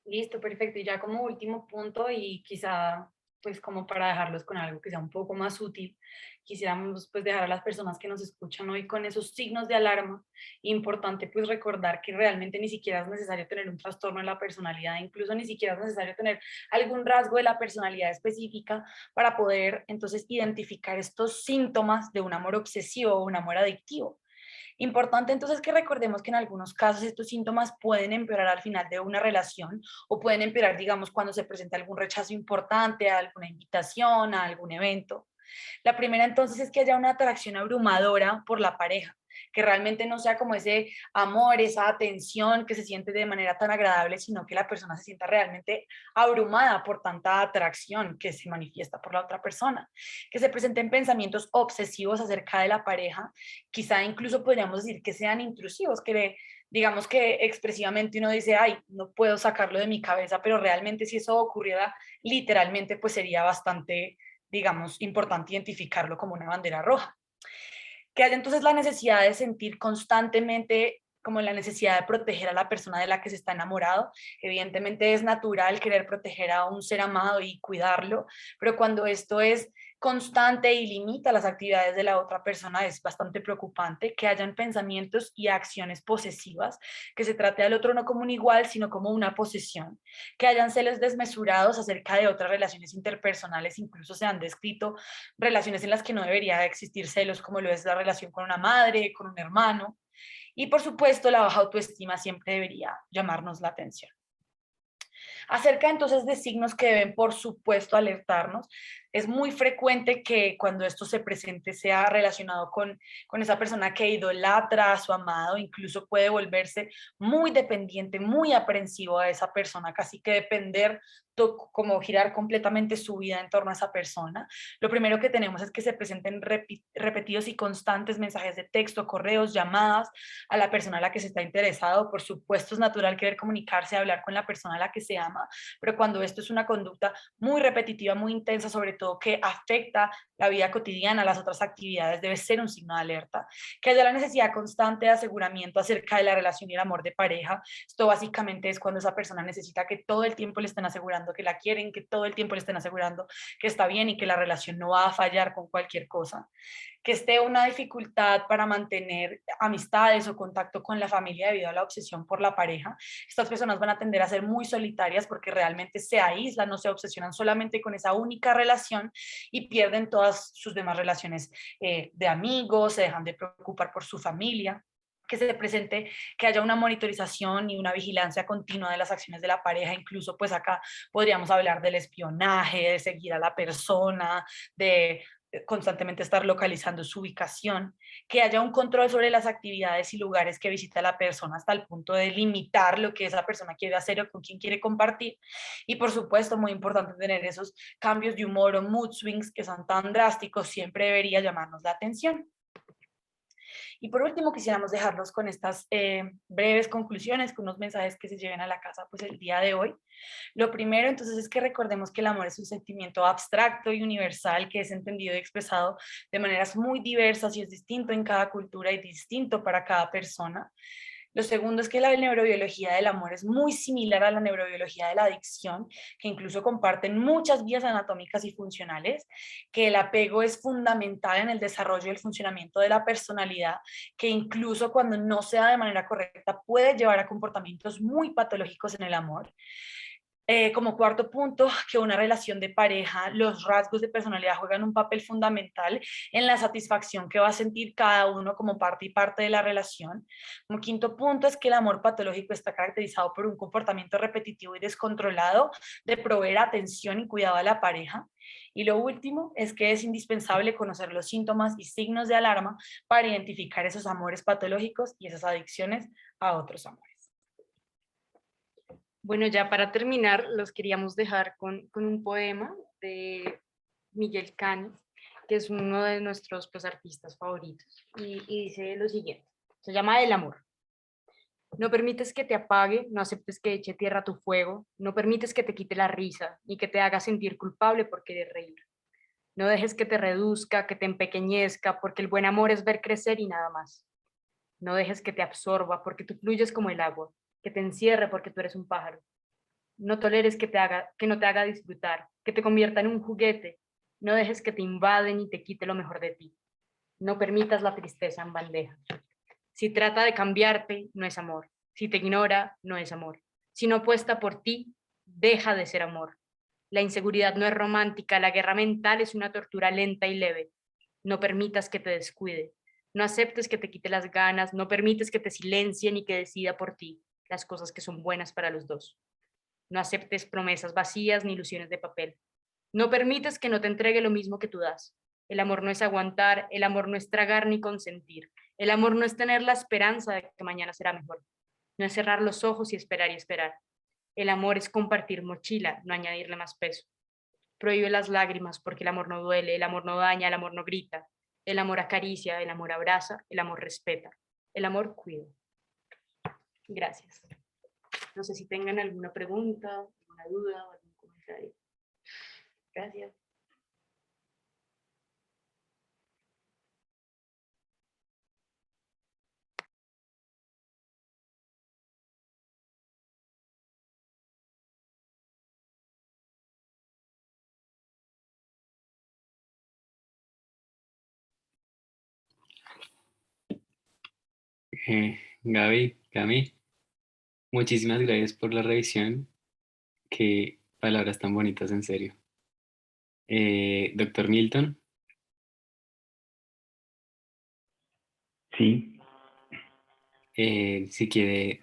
Listo, perfecto. Y ya como último punto, y quizá pues como para dejarlos con algo que sea un poco más útil, quisiéramos pues dejar a las personas que nos escuchan hoy con esos signos de alarma. Importante pues recordar que realmente ni siquiera es necesario tener un trastorno en la personalidad, incluso ni siquiera es necesario tener algún rasgo de la personalidad específica para poder entonces identificar estos síntomas de un amor obsesivo o un amor adictivo. Importante entonces que recordemos que en algunos casos estos síntomas pueden empeorar al final de una relación o pueden empeorar, digamos, cuando se presenta algún rechazo importante a alguna invitación, a algún evento. La primera entonces es que haya una atracción abrumadora por la pareja, que realmente no sea como ese amor, esa atención que se siente de manera tan agradable, sino que la persona se sienta realmente abrumada por tanta atracción que se manifiesta por la otra persona, que se presenten pensamientos obsesivos acerca de la pareja, quizá incluso podríamos decir que sean intrusivos, que digamos que expresivamente uno dice, ay, no puedo sacarlo de mi cabeza, pero realmente si eso ocurriera literalmente, pues sería bastante, digamos, importante identificarlo como una bandera roja. Que haya entonces la necesidad de sentir constantemente como la necesidad de proteger a la persona de la que se está enamorado. Evidentemente es natural querer proteger a un ser amado y cuidarlo, pero cuando esto es constante y limita las actividades de la otra persona es bastante preocupante. Que hayan pensamientos y acciones posesivas, que se trate al otro no como un igual, sino como una posesión. Que hayan celos desmesurados acerca de otras relaciones interpersonales, incluso se han descrito relaciones en las que no debería existir celos, como lo es la relación con una madre, con un hermano. Y por supuesto, la baja autoestima siempre debería llamarnos la atención. Acerca entonces de signos que deben, por supuesto, alertarnos, es muy frecuente que cuando esto se presente sea relacionado con esa persona que idolatra a su amado, incluso puede volverse muy dependiente, muy aprensivo a esa persona, casi que depender como girar completamente su vida en torno a esa persona. Lo primero que tenemos es que se presenten repetidos y constantes mensajes de texto, correos, llamadas a la persona a la que se está interesado. Por supuesto, es natural querer comunicarse, hablar con la persona a la que se ama, pero cuando esto es una conducta muy repetitiva, muy intensa, sobre todo que afecta la vida cotidiana, las otras actividades, debe ser un signo de alerta. Que haya la necesidad constante de aseguramiento acerca de la relación y el amor de pareja. Esto básicamente es cuando esa persona necesita que todo el tiempo le estén asegurando que la quieren, que todo el tiempo le estén asegurando que está bien y que la relación no va a fallar con cualquier cosa. Que esté una dificultad para mantener amistades o contacto con la familia debido a la obsesión por la pareja. Estas personas van a tender a ser muy solitarias porque realmente se aíslan, no se obsesionan solamente con esa única relación y pierden todas sus demás relaciones de amigos, se dejan de preocupar por su familia. Que se presente, que haya una monitorización y una vigilancia continua de las acciones de la pareja. Incluso pues acá podríamos hablar del espionaje, de seguir a la persona, de constantemente estar localizando su ubicación, que haya un control sobre las actividades y lugares que visita la persona hasta el punto de limitar lo que esa persona quiere hacer o con quién quiere compartir. Y por supuesto, muy importante tener esos cambios de humor o mood swings que son tan drásticos, siempre debería llamarnos la atención. Y por último, quisiéramos dejarlos con estas breves conclusiones, con unos mensajes que se lleven a la casa pues el día de hoy. Lo primero, entonces, es que recordemos que el amor es un sentimiento abstracto y universal que es entendido y expresado de maneras muy diversas y es distinto en cada cultura y distinto para cada persona. Lo segundo es que la neurobiología del amor es muy similar a la neurobiología de la adicción, que incluso comparten muchas vías anatómicas y funcionales, que el apego es fundamental en el desarrollo y el funcionamiento de la personalidad, que incluso cuando no se da de manera correcta puede llevar a comportamientos muy patológicos en el amor. Como cuarto punto, que una relación de pareja, los rasgos de personalidad juegan un papel fundamental en la satisfacción que va a sentir cada uno como parte y parte de la relación. Como quinto punto es que el amor patológico está caracterizado por un comportamiento repetitivo y descontrolado de proveer atención y cuidado a la pareja. Y lo último es que es indispensable conocer los síntomas y signos de alarma para identificar esos amores patológicos y esas adicciones a otros amores. Bueno, ya para terminar, los queríamos dejar con un poema de Miguel Canes, que es uno de nuestros pues, artistas favoritos, y dice lo siguiente, se llama El amor. No permites que te apague, no aceptes que eche tierra a tu fuego, no permites que te quite la risa, ni que te haga sentir culpable por querer reír. No dejes que te reduzca, que te empequeñezca, porque el buen amor es ver crecer y nada más. No dejes que te absorba, porque tú fluyes como el agua, que te encierre porque tú eres un pájaro. No toleres que no te haga disfrutar, que te convierta en un juguete. No dejes que te invaden y te quite lo mejor de ti. No permitas la tristeza en bandeja. Si trata de cambiarte, no es amor. Si te ignora, no es amor. Si no apuesta por ti, deja de ser amor. La inseguridad no es romántica, la guerra mental es una tortura lenta y leve. No permitas que te descuide. No aceptes que te quite las ganas, no permites que te silencie ni que decida por ti las cosas que son buenas para los dos. No aceptes promesas vacías ni ilusiones de papel. No permites que no te entregue lo mismo que tú das. El amor no es aguantar, el amor no es tragar ni consentir. El amor no es tener la esperanza de que mañana será mejor. No es cerrar los ojos y esperar y esperar. El amor es compartir mochila, no añadirle más peso. Prohíbe las lágrimas porque el amor no duele, el amor no daña, el amor no grita. El amor acaricia, el amor abraza, el amor respeta. El amor cuida. Gracias. No sé si tengan alguna pregunta, alguna duda o algún comentario. Gracias. Gaby, Cami, muchísimas gracias por la revisión. Qué palabras tan bonitas, en serio. Doctor Milton, Sí, si quiere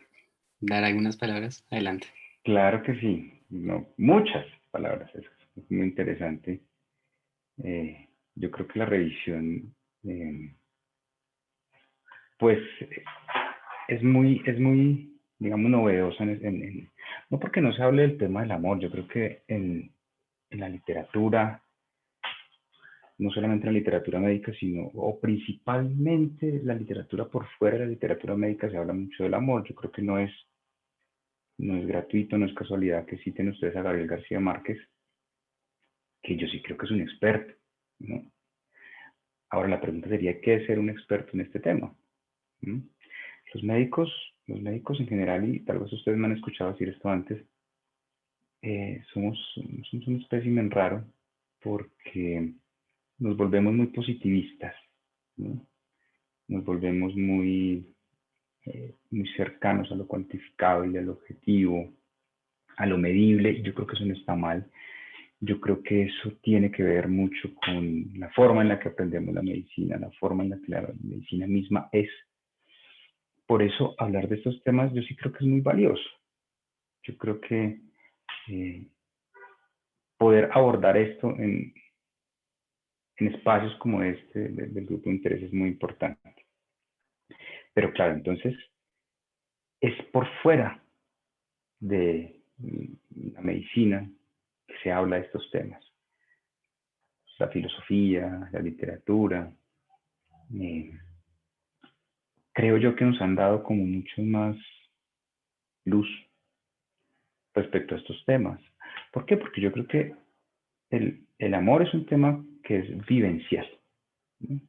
dar algunas palabras, adelante. claro que sí. No, muchas palabras, eso es muy interesante. Yo creo que la revisión, pues, es muy digamos, novedosa, no porque no se hable del tema del amor, yo creo que en la literatura, no solamente en la literatura médica, sino, o principalmente la literatura por fuera de la literatura médica, se habla mucho del amor. Yo creo que no es gratuito, no es casualidad que citen ustedes a Gabriel García Márquez, que yo sí creo que es un experto, ¿no? Ahora la pregunta sería, ¿qué es ser un experto en este tema? ¿Mm? Los médicos en general, y tal vez ustedes me han escuchado decir esto antes, somos un espécimen raro porque nos volvemos muy positivistas, ¿no? Nos volvemos muy cercanos a lo cuantificable, al objetivo, a lo medible. Yo creo que eso no está mal. Yo creo que eso tiene que ver mucho con la forma en la que aprendemos la medicina, la forma en la que la medicina misma es. Por eso hablar de estos temas yo sí creo que es muy valioso. Yo creo que poder abordar esto en espacios como este del grupo de interés es muy importante. Pero claro, entonces es por fuera de la medicina que se habla de estos temas. La filosofía, la literatura, creo yo que nos han dado como mucho más luz respecto a estos temas. ¿Por qué? Porque yo creo que el amor es un tema que es vivencial, ¿no?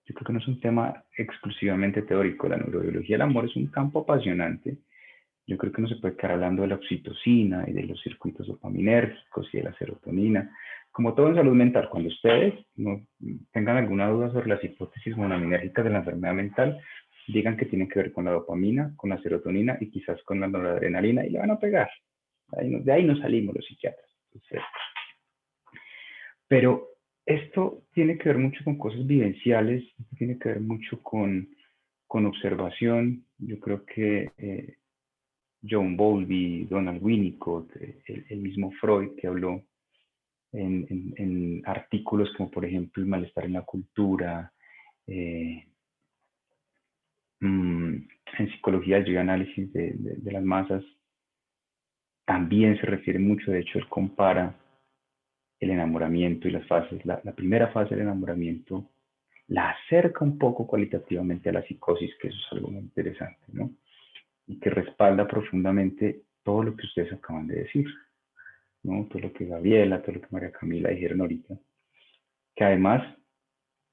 Yo creo que no es un tema exclusivamente teórico. La neurobiología del amor es un campo apasionante. Yo creo que no se puede quedar hablando de la oxitocina y de los circuitos dopaminérgicos y de la serotonina. Como todo en salud mental, cuando ustedes no tengan alguna duda sobre las hipótesis monoaminérgicas de la enfermedad mental, digan que tienen que ver con la dopamina, con la serotonina y quizás con la noradrenalina y le van a pegar. De ahí nos salimos los psiquiatras. Entonces, pero esto tiene que ver mucho con cosas vivenciales, tiene que ver mucho con observación. Yo creo que John Bowlby, Donald Winnicott, el mismo Freud que habló en artículos como por ejemplo El malestar en la cultura, en psicología y análisis de las masas, también se refiere mucho, de hecho él compara el enamoramiento y las fases. La primera fase del enamoramiento la acerca un poco cualitativamente a la psicosis, que eso es algo muy interesante, ¿no? Y que respalda profundamente todo lo que ustedes acaban de decir, ¿no? Todo lo que Gabriela, todo lo que María Camila dijeron ahorita. Que además,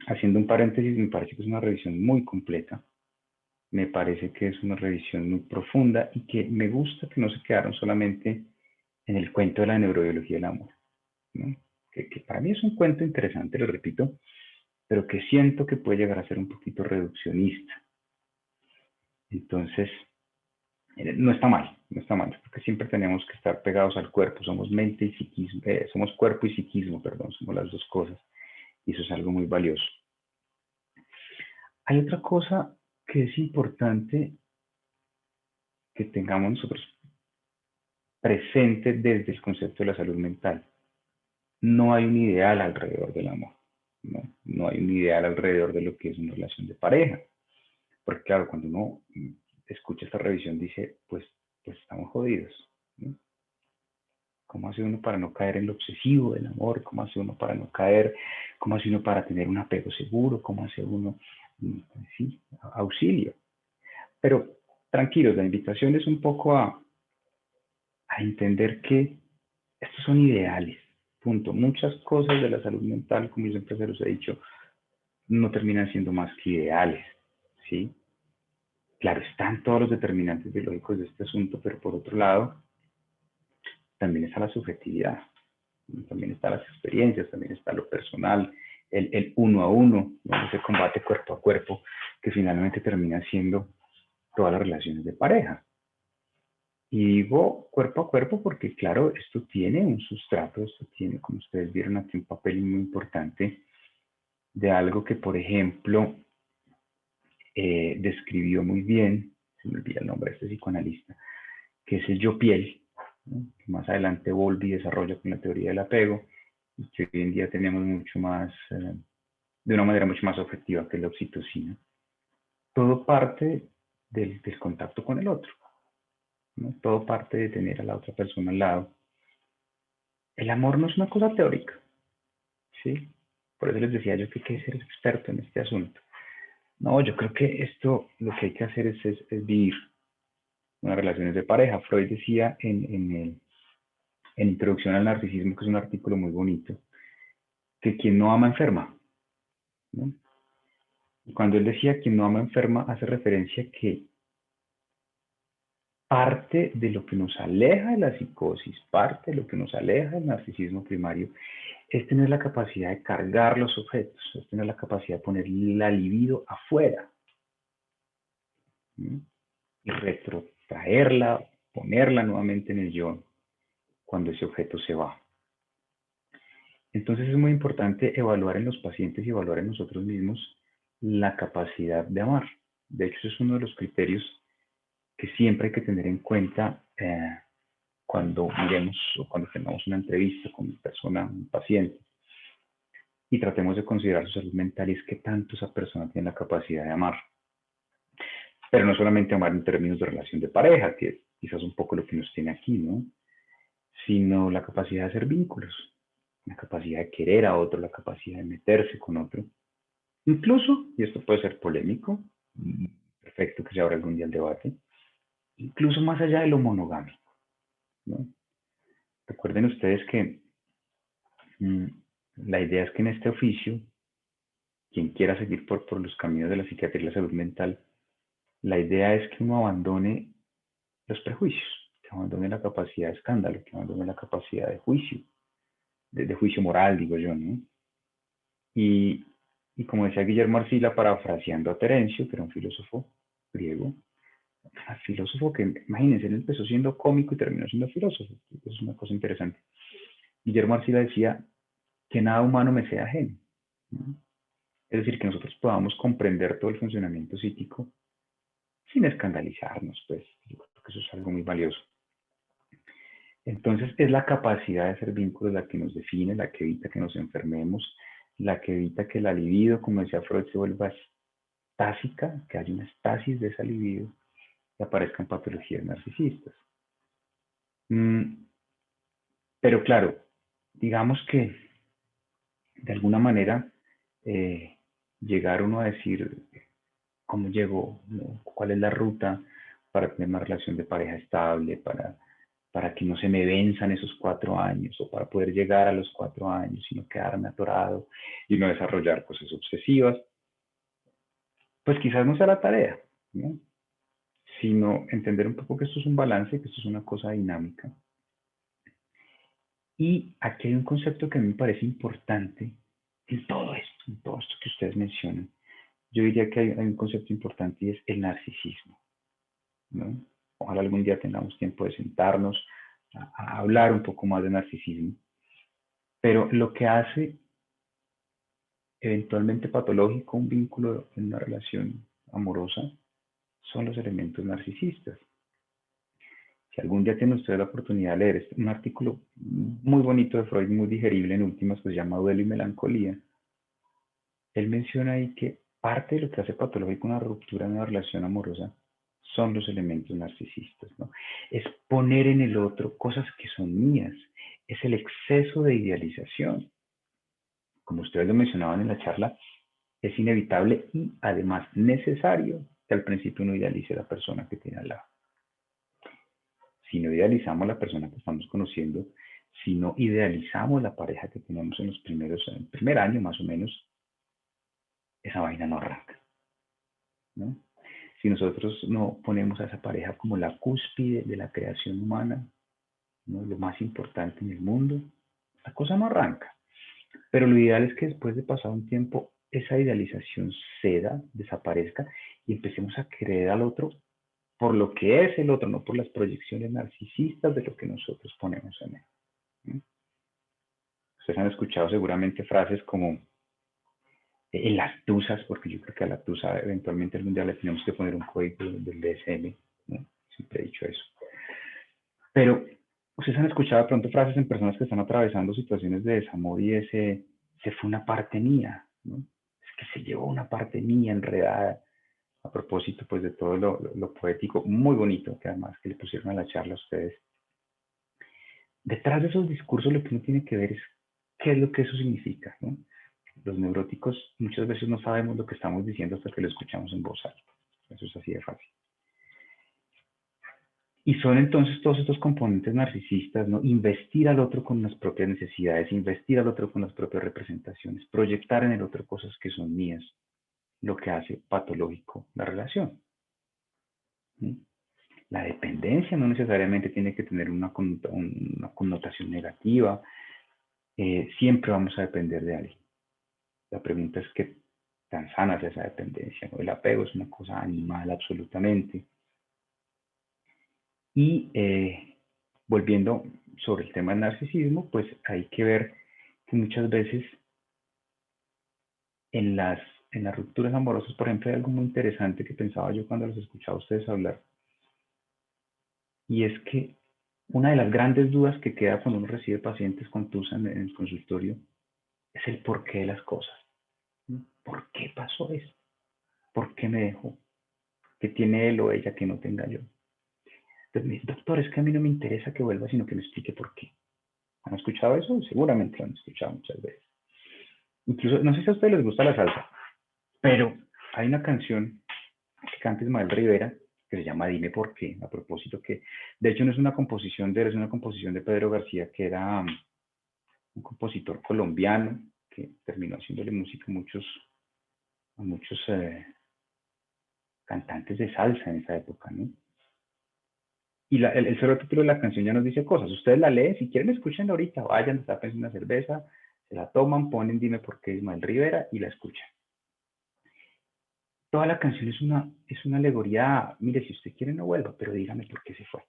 haciendo un paréntesis, me parece que es una revisión muy completa. Me parece que es una revisión muy profunda y que me gusta que no se quedaron solamente en el cuento de la neurobiología del amor, ¿no? Que para mí es un cuento interesante, lo repito, pero que siento que puede llegar a ser un poquito reduccionista. Entonces, no está mal, porque siempre tenemos que estar pegados al cuerpo, somos mente y psiquismo, somos cuerpo y psiquismo, perdón, somos las dos cosas, y eso es algo muy valioso. Hay otra cosa que es importante que tengamos nosotros presente desde el concepto de la salud mental. No hay un ideal alrededor del amor, no hay un ideal alrededor de lo que es una relación de pareja, porque claro, cuando uno escucha esta revisión dice, pues estamos jodidos, ¿no? ¿Cómo hace uno para no caer en lo obsesivo del amor? ¿Cómo hace uno para no caer? ¿Cómo hace uno para tener un apego seguro? ¿Cómo hace uno? Sí, auxilio. Pero tranquilos, la invitación es un poco a entender que estos son ideales, punto. Muchas cosas de la salud mental, como yo siempre se los he dicho, no terminan siendo más que ideales, ¿sí? Claro, están todos los determinantes biológicos de este asunto, pero por otro lado, también está la subjetividad, también están las experiencias, también está lo personal, el uno a uno, ¿no? Ese combate cuerpo a cuerpo, que finalmente termina siendo todas las relaciones de pareja. Y digo cuerpo a cuerpo porque, claro, esto tiene un sustrato, esto tiene, como ustedes vieron aquí, un papel muy importante de algo que, por ejemplo, describió muy bien, se me olvida el nombre de este psicoanalista, que es el yo piel, ¿no? Que más adelante Bowlby desarrolla con la teoría del apego, y que hoy en día tenemos mucho más, de una manera mucho más objetiva que la oxitocina. Todo parte del contacto con el otro. ¿no? Todo parte de tener a la otra persona al lado. El amor no es una cosa teórica, ¿sí? Por eso les decía yo que hay que ser experto en este asunto. No, yo creo que esto lo que hay que hacer es vivir unas relaciones de pareja. Freud decía en Introducción al Narcisismo, que es un artículo muy bonito, que quien no ama enferma, ¿no? Y cuando él decía quien no ama enferma, hace referencia a que parte de lo que nos aleja de la psicosis, parte de lo que nos aleja del narcisismo primario, es tener la capacidad de cargar los objetos, es tener la capacidad de poner la libido afuera, ¿sí? Y retrotraerla, ponerla nuevamente en el yo cuando ese objeto se va. Entonces es muy importante evaluar en los pacientes y evaluar en nosotros mismos la capacidad de amar. De hecho, ese es uno de los criterios que siempre hay que tener en cuenta cuando miremos o cuando tengamos una entrevista con una persona, un paciente, y tratemos de considerar su salud mental y es que tanto esa persona tiene la capacidad de amar. Pero no solamente amar en términos de relación de pareja, que quizás es un poco lo que nos tiene aquí, ¿no? Sino la capacidad de hacer vínculos, la capacidad de querer a otro, la capacidad de meterse con otro. Incluso, y esto puede ser polémico, perfecto que se abra algún día el debate, incluso más allá de lo monogámico, ¿no? Recuerden ustedes que la idea es que en este oficio, quien quiera seguir por los caminos de la psiquiatría y la salud mental, la idea es que uno abandone los prejuicios, que abandone la capacidad de escándalo, que abandone la capacidad de juicio, de juicio moral, digo yo, ¿no? Y como decía Guillermo Arcila, parafraseando a Terencio, que era un filósofo griego, un filósofo que, imagínense, él empezó siendo cómico y terminó siendo filósofo. Es una cosa interesante. Guillermo Arcila decía que nada humano me sea ajeno, ¿no? Es decir, que nosotros podamos comprender todo el funcionamiento psíquico sin escandalizarnos, pues. Yo creo que eso es algo muy valioso. Entonces, es la capacidad de hacer vínculos la que nos define, la que evita que nos enfermemos, la que evita que la libido, como decía Freud, se vuelva estásica, que haya una estasis de esa libido y aparezcan patologías narcisistas. Pero claro, digamos que de alguna manera llegar uno a decir cómo llego, ¿no? Cuál es la ruta para tener una relación de pareja estable, para que no se me venzan esos 4 años o para poder llegar a los 4 años y no quedarme atorado y no desarrollar cosas obsesivas, pues quizás no sea la tarea, ¿no? Sino entender un poco que esto es un balance, que esto es una cosa dinámica. Y aquí hay un concepto que a mí me parece importante en todo esto que ustedes mencionan. Yo diría que hay un concepto importante y es el narcisismo, ¿no? Ojalá algún día tengamos tiempo de sentarnos a hablar un poco más de narcisismo. Pero lo que hace eventualmente patológico un vínculo en una relación amorosa son los elementos narcisistas. Si algún día tienen ustedes la oportunidad de leer un artículo muy bonito de Freud, muy digerible en últimas, pues se llama Duelo y Melancolía, él menciona ahí que parte de lo que hace patológico una ruptura en una relación amorosa son los elementos narcisistas, ¿no? Es poner en el otro cosas que son mías, es el exceso de idealización. Como ustedes lo mencionaban en la charla, es inevitable y además necesario que al principio uno idealice a la persona que tiene al lado. Si no idealizamos a la persona que estamos conociendo, si no idealizamos la pareja que tenemos en el primer año más o menos, esa vaina no arranca, ¿no? Si nosotros no ponemos a esa pareja como la cúspide de la creación humana, ¿no? Lo más importante en el mundo, la cosa no arranca. Pero lo ideal es que después de pasar un tiempo, esa idealización ceda, desaparezca y empecemos a querer al otro por lo que es el otro, no por las proyecciones narcisistas de lo que nosotros ponemos en él, ¿no? Ustedes han escuchado seguramente frases como en las tusas, porque yo creo que a la tusa eventualmente algún día le tenemos que poner un código del DSM, ¿no? Siempre he dicho eso. Pero ustedes han escuchado de pronto frases en personas que están atravesando situaciones de desamor y se fue una parte mía, ¿no? Es que se llevó una parte mía enredada. a propósito pues de todo lo poético, muy bonito, que además que le pusieron a la charla a ustedes. Detrás de esos discursos lo que uno tiene que ver es qué es lo que eso significa, ¿no? Los neuróticos muchas veces no sabemos lo que estamos diciendo hasta que lo escuchamos en voz alta. Eso es así de fácil. Y son entonces todos estos componentes narcisistas, ¿no? Investir al otro con las propias necesidades, investir al otro con las propias representaciones, proyectar en el otro cosas que son mías, lo que hace patológico la relación. ¿Sí? La dependencia no necesariamente tiene que tener una connotación negativa. Siempre vamos a depender de alguien. La pregunta es qué tan sana es esa dependencia, ¿no? El apego es una cosa animal absolutamente. Y volviendo sobre el tema del narcisismo, pues hay que ver que muchas veces en las rupturas amorosas, por ejemplo, hay algo muy interesante que pensaba yo cuando los escuchaba a ustedes hablar. Y es que una de las grandes dudas que queda cuando uno recibe pacientes con TUSA en el consultorio es el porqué de las cosas. ¿Por qué pasó eso? ¿Por qué me dejó? ¿Qué tiene él o ella que no tenga yo? Entonces me dice, doctor, es que a mí no me interesa que vuelva, sino que me explique por qué. ¿Han escuchado eso? Seguramente lo han escuchado muchas veces. Incluso, no sé si a ustedes les gusta la salsa, pero hay una canción que canta Ismael Rivera que se llama Dime por qué, a propósito que, de hecho no es una composición de él, es una composición de Pedro García, que era un compositor colombiano que terminó haciéndole música a muchos cantantes de salsa en esa época, ¿no? Y el solo título de la canción ya nos dice cosas. Ustedes la leen, si quieren escúchenla ahorita, vayan, tapen una cerveza, se la toman, ponen Dime por qué Ismael Rivera y la escuchan. Toda la canción es una alegoría, mire, si usted quiere no vuelva, pero dígame por qué se fue.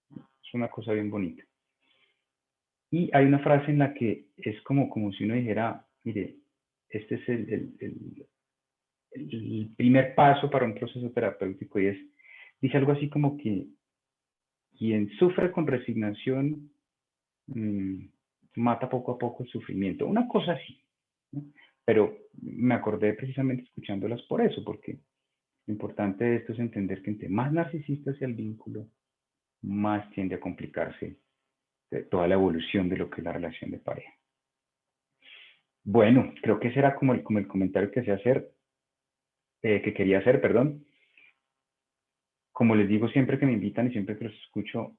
Es una cosa bien bonita. Y hay una frase en la que es como si uno dijera, mire, este es el primer paso para un proceso terapéutico y dice algo así como que quien sufre con resignación mata poco a poco el sufrimiento. Una cosa así, ¿no? Pero me acordé precisamente escuchándolas por eso, porque lo importante de esto es entender que entre más narcisista sea el vínculo, más tiende a complicarse toda la evolución de lo que es la relación de pareja. Bueno, creo que ese era como el comentario que quería hacer, perdón. Como les digo siempre que me invitan y siempre que los escucho,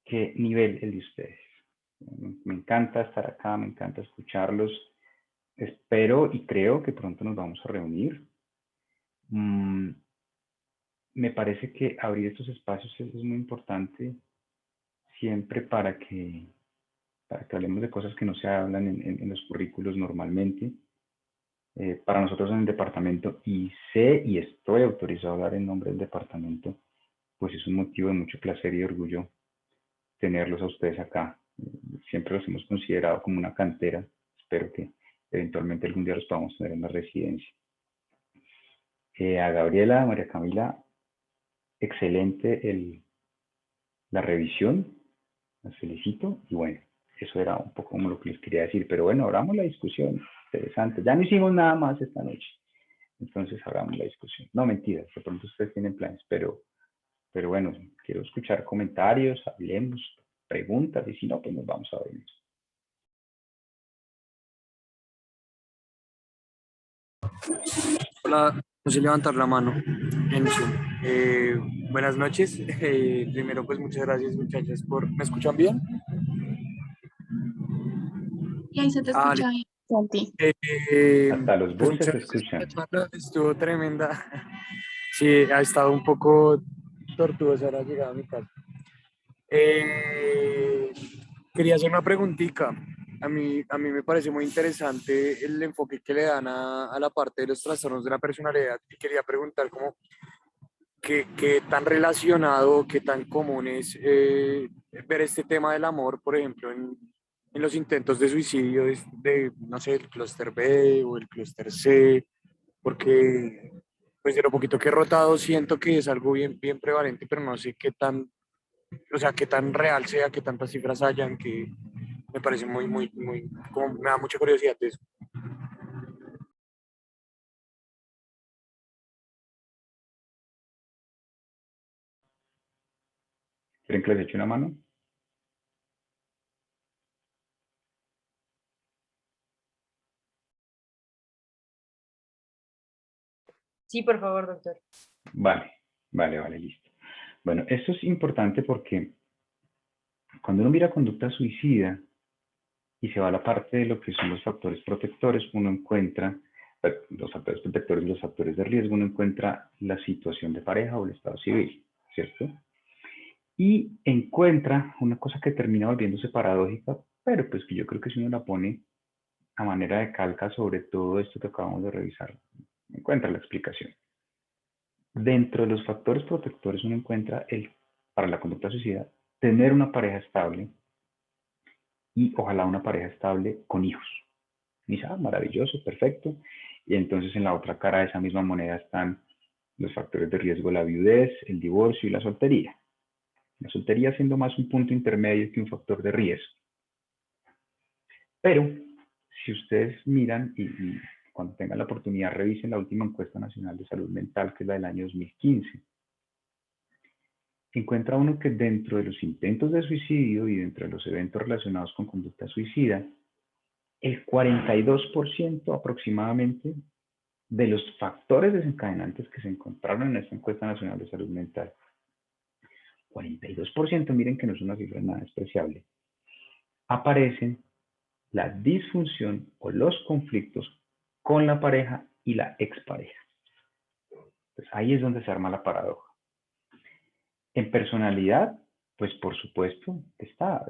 ¿qué nivel el de ustedes? Me encanta estar acá, me encanta escucharlos. Espero y creo que pronto nos vamos a reunir. Me parece que abrir estos espacios es muy importante siempre para que hablemos de cosas que no se hablan en los currículos normalmente. Para nosotros en el departamento, y sé y estoy autorizado a hablar en nombre del departamento, pues es un motivo de mucho placer y orgullo tenerlos a ustedes acá. Siempre los hemos considerado como una cantera. Espero que eventualmente algún día los podamos tener en la residencia. A Gabriela, a María Camila, excelente la revisión, las felicito, y bueno, eso era un poco como lo que les quería decir, pero bueno, abramos la discusión, interesante. Ya no hicimos nada más esta noche, entonces abramos la discusión. No, mentiras, de pronto ustedes tienen planes, pero bueno, quiero escuchar comentarios, hablemos, preguntas, y si no, pues nos vamos a ver. Hola, no sé levantar la mano en Zoom. Buenas noches. Primero, pues muchas gracias, muchachas, ¿Me escuchan bien? Y ahí se te escucha bien, Santi. Hasta los Pues buses muchas se gracias por la escuchan. charla, estuvo tremenda. Sí, ha estado un poco tortuosa la llegada a mi casa. Quería hacer una preguntita. A mí me parece muy interesante el enfoque que le dan a la parte de los trastornos de la personalidad. Y quería preguntar cómo, qué tan relacionado, qué tan común es ver este tema del amor, por ejemplo, en los intentos de suicidio no sé, el clúster B o el clúster C, porque pues de lo poquito que he rotado siento que es algo bien prevalente, pero no sé qué tan, o sea, qué tan real sea, qué tantas cifras hayan, que me parece como me da mucha curiosidad de eso. ¿Creen que les eche una mano? Sí, por favor, doctor. Vale, listo. Bueno, esto es importante porque cuando uno mira conducta suicida y se va a la parte de lo que son los factores protectores, uno encuentra, los factores protectores y los factores de riesgo, uno encuentra la situación de pareja o el estado civil, ¿cierto? Y encuentra una cosa que termina volviéndose paradójica, pero pues que yo creo que si uno la pone a manera de calca sobre todo esto que acabamos de revisar, encuentra la explicación. Dentro de los factores protectores uno encuentra para la conducta suicida, tener una pareja estable y ojalá una pareja estable con hijos. Y dice, maravilloso, perfecto. Y entonces en la otra cara de esa misma moneda están los factores de riesgo, la viudez, el divorcio y la soltería. La soltería siendo más un punto intermedio que un factor de riesgo. Pero si ustedes miran y cuando tengan la oportunidad revisen la última encuesta nacional de salud mental, que es la del año 2015, encuentra uno que dentro de los intentos de suicidio y dentro de los eventos relacionados con conducta suicida, el 42% aproximadamente de los factores desencadenantes que se encontraron en esta encuesta nacional de salud mental, 42%, miren que no es una cifra nada despreciable, aparecen la disfunción o los conflictos con la pareja y la expareja. Pues ahí es donde se arma la paradoja. En personalidad, pues por supuesto está.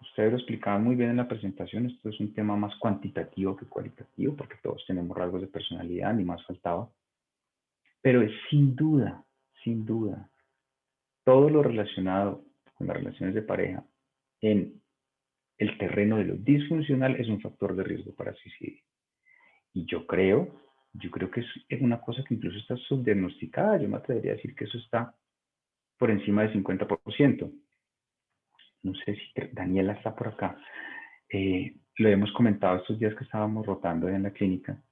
Ustedes lo explicaban muy bien en la presentación, esto es un tema más cuantitativo que cualitativo, porque todos tenemos rasgos de personalidad, ni más faltaba. Pero es sin duda, todo lo relacionado con las relaciones de pareja en el terreno de lo disfuncional es un factor de riesgo para suicidio. Y yo creo que es una cosa que incluso está subdiagnosticada. Yo me atrevería a decir que eso está por encima del 50%. No sé si Daniela está por acá. Lo hemos comentado estos días que estábamos rotando en la clínica.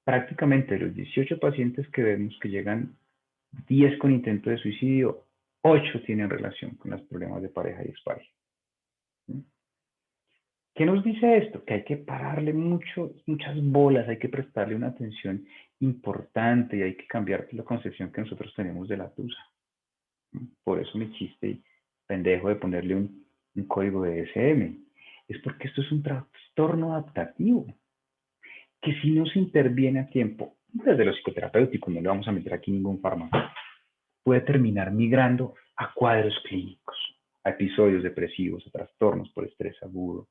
Prácticamente de los 18 pacientes que vemos que llegan, 10 con intento de suicidio, 8 tienen relación con los problemas de pareja y expareja. ¿Qué nos dice esto? Que hay que pararle muchas bolas, hay que prestarle una atención importante y hay que cambiar la concepción que nosotros tenemos de la tusa. Por eso mi chiste pendejo de ponerle un código de DSM. Es porque esto es un trastorno adaptativo, que si no se interviene a tiempo, desde lo psicoterapéutico, no le vamos a meter aquí ningún fármaco, puede terminar migrando a cuadros clínicos, a episodios depresivos, a trastornos por estrés agudo,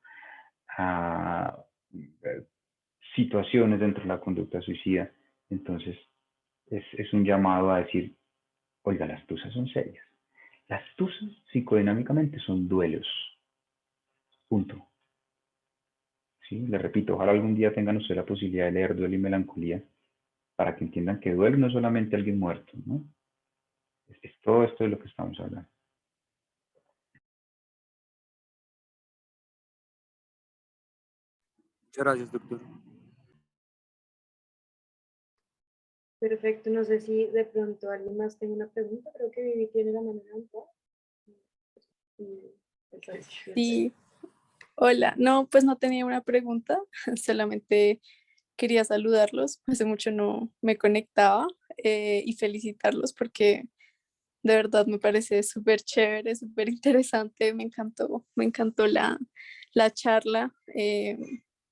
a situaciones dentro de la conducta suicida. Entonces, es un llamado a decir, oiga, las tusas son serias. Las tusas psicodinámicamente son duelos. Punto. ¿Sí? Les repito, ojalá algún día tengan ustedes la posibilidad de leer Duelo y Melancolía para que entiendan que duelo no es solamente alguien muerto, ¿no? Es todo esto de lo que estamos hablando. Muchas gracias, doctor. Perfecto, no sé si de pronto alguien más tiene una pregunta, creo que Vivi tiene la mano levantada. Sí, hola. No, pues no tenía una pregunta, solamente quería saludarlos. Hace mucho no me conectaba y felicitarlos porque de verdad me parece súper chévere, súper interesante. Me encantó la charla.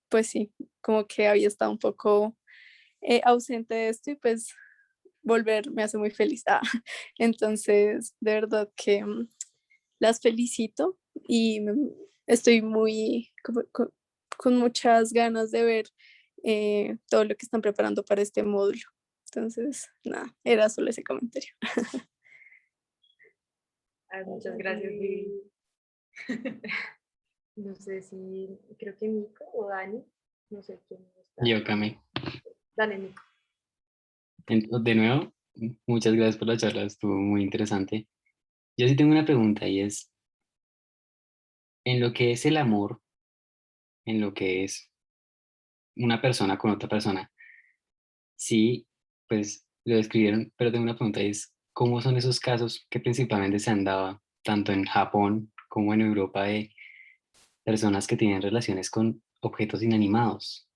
Pues sí, como que había estado un poco ausente de esto y pues volver me hace muy feliz. Entonces, de verdad que las felicito y estoy muy con muchas ganas de ver todo lo que están preparando para este módulo. Entonces, nada, era solo ese comentario. Muchas gracias, Vivi. No sé si, creo que Nico o Dani, no sé quién está. Yo, Cami. Dale, Nico. De nuevo, muchas gracias por la charla, estuvo muy interesante. Yo sí tengo una pregunta y es, en lo que es el amor, en lo que es una persona con otra persona, sí, pues lo describieron, pero tengo una pregunta y es, cómo son esos casos que principalmente se han dado tanto en Japón como en Europa de personas que tienen relaciones con objetos inanimados,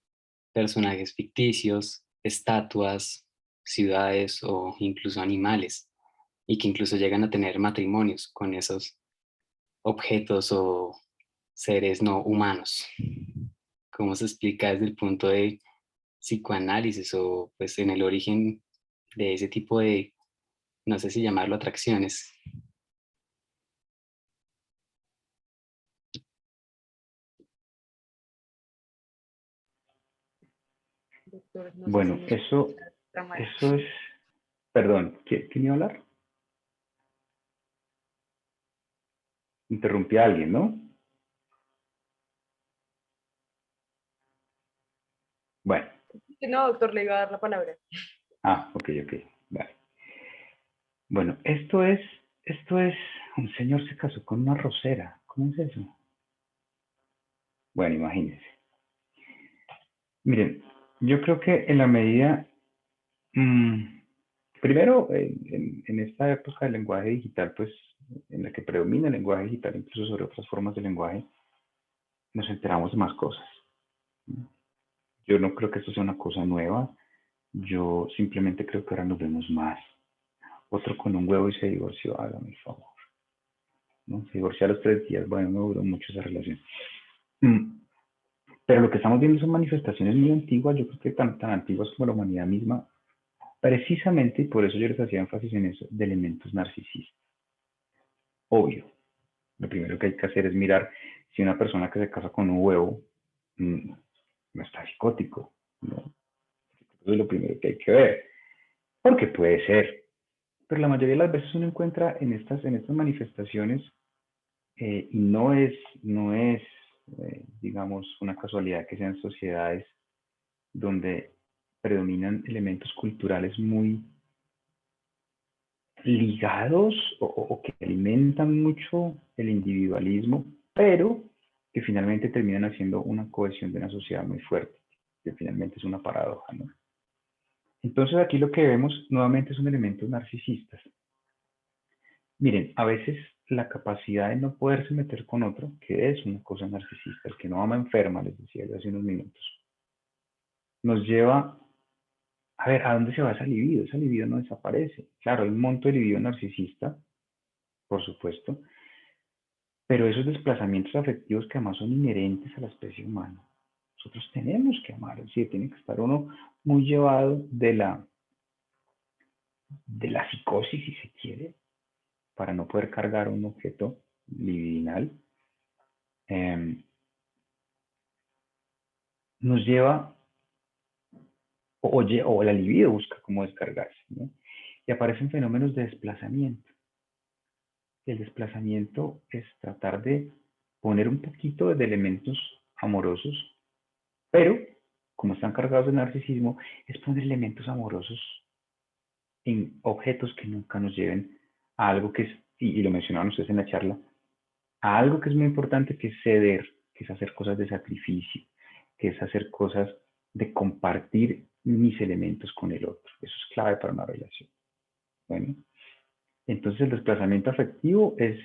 personajes ficticios, estatuas, ciudades o incluso animales, y que incluso llegan a tener matrimonios con esos objetos o seres no humanos. ¿Cómo se explica desde el punto de psicoanálisis o pues en el origen de ese tipo de, no sé si llamarlo atracciones? Doctor, no sé si Bueno, nos eso, puede tramar. eso es, perdón, ¿quién iba a hablar? Interrumpí a alguien, ¿no? Bueno, No, doctor, le iba a dar la palabra. ok, vale. Bueno, esto es, un señor se casó con una rosera. ¿Cómo es eso? Bueno, imagínense. Miren, yo creo que en la medida, primero, en esta época del lenguaje digital, pues, en la que predomina el lenguaje digital, incluso sobre otras formas de lenguaje, nos enteramos de más cosas. Yo no creo que esto sea una cosa nueva. Yo simplemente creo que ahora nos vemos más. Otro con un huevo y se divorció, hágame el favor. ¿No? Se divorció a los 3 días, bueno, no duró mucho esa relación. Pero lo que estamos viendo son manifestaciones muy antiguas, yo creo que tan antiguas como la humanidad misma, precisamente, y por eso yo les hacía énfasis en eso, de elementos narcisistas. Obvio, lo primero que hay que hacer es mirar si una persona que se casa con un huevo no está psicótico, ¿no? Eso es lo primero que hay que ver, porque puede ser, pero la mayoría de las veces uno encuentra en estas manifestaciones, y no es, digamos, una casualidad que sean sociedades donde predominan elementos culturales muy ligados o que alimentan mucho el individualismo, pero que finalmente terminan haciendo una cohesión de una sociedad muy fuerte, que finalmente es una paradoja, ¿no? Entonces aquí lo que vemos nuevamente son elementos narcisistas. Miren, a veces la capacidad de no poderse meter con otro, que es una cosa narcisista, el que no ama enferma, les decía yo hace unos minutos, nos lleva a ver, ¿a dónde se va esa libido? Esa libido no desaparece. Claro, hay un monto de libido narcisista, por supuesto, pero esos desplazamientos afectivos que además son inherentes a la especie humana. Nosotros tenemos que amar, es decir, tiene que estar uno muy llevado de la psicosis, si se quiere, para no poder cargar un objeto libidinal. Nos lleva, o la libido busca cómo descargarse, ¿no? Y aparecen fenómenos de desplazamiento. El desplazamiento es tratar de poner un poquito de elementos amorosos, pero como están cargados de narcisismo, es poner elementos amorosos en objetos que nunca nos lleven a algo que es, y lo mencionaban ustedes en la charla, a algo que es muy importante, que es ceder, que es hacer cosas de sacrificio, que es hacer cosas de compartir mis elementos con el otro. Eso es clave para una relación. Bueno, entonces el desplazamiento afectivo es,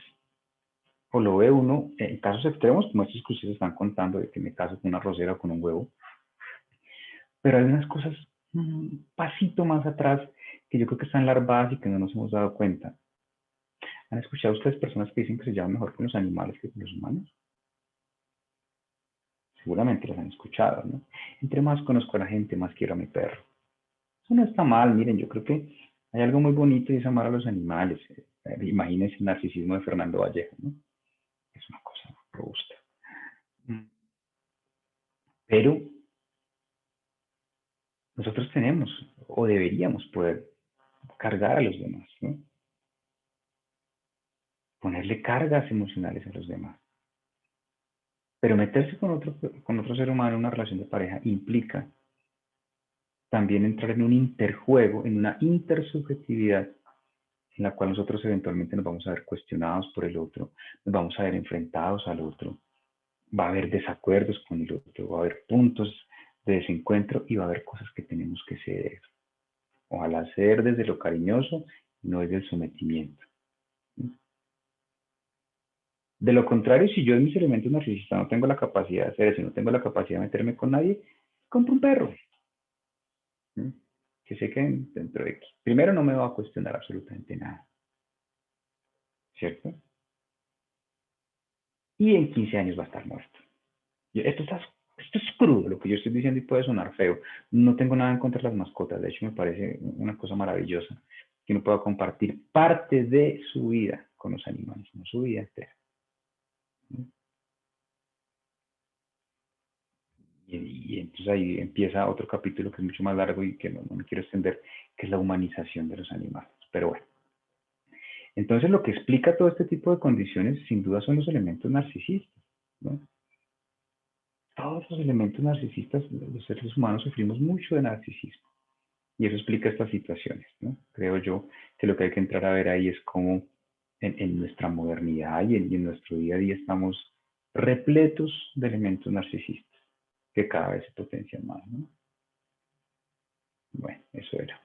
o lo ve uno en casos extremos, como estos que ustedes están contando, de que me caso con una rosera o con un huevo, pero hay unas cosas un pasito más atrás que yo creo que están larvadas y que no nos hemos dado cuenta. ¿Han escuchado ustedes personas que dicen que se llevan mejor con los animales que con los humanos? Seguramente los han escuchado, ¿no? Entre más conozco a la gente, más quiero a mi perro. Eso no está mal, miren, yo creo que hay algo muy bonito y es amar a los animales. Imagínense el narcisismo de Fernando Vallejo, ¿no? Es una cosa robusta. Pero nosotros tenemos o deberíamos poder cargar a los demás, ¿no? Ponerle cargas emocionales a los demás. Pero meterse con otro ser humano en una relación de pareja implica también entrar en un interjuego, en una intersubjetividad en la cual nosotros eventualmente nos vamos a ver cuestionados por el otro, nos vamos a ver enfrentados al otro, va a haber desacuerdos con el otro, va a haber puntos de desencuentro y va a haber cosas que tenemos que ceder. Ojalá ceder desde lo cariñoso no es del sometimiento. De lo contrario, si yo en mis elementos narcisistas no tengo la capacidad de hacer eso, no tengo la capacidad de meterme con nadie, compro un perro. Que sé que dentro de... Primero, no me va a cuestionar absolutamente nada. ¿Cierto? Y en 15 años va a estar muerto. Esto es crudo, lo que yo estoy diciendo, y puede sonar feo. No tengo nada en contra de las mascotas. De hecho, me parece una cosa maravillosa que uno pueda compartir parte de su vida con los animales, no su vida entera. Y entonces ahí empieza otro capítulo que es mucho más largo y que no me quiero extender, que es la humanización de los animales. Pero bueno. Entonces lo que explica todo este tipo de condiciones sin duda son los elementos narcisistas, ¿no? Todos los elementos narcisistas, los seres humanos sufrimos mucho de narcisismo. Y eso explica estas situaciones, ¿no? Creo yo que lo que hay que entrar a ver ahí es cómo en nuestra modernidad y en nuestro día a día estamos repletos de elementos narcisistas que cada vez se potencian más, ¿no? Bueno, eso era.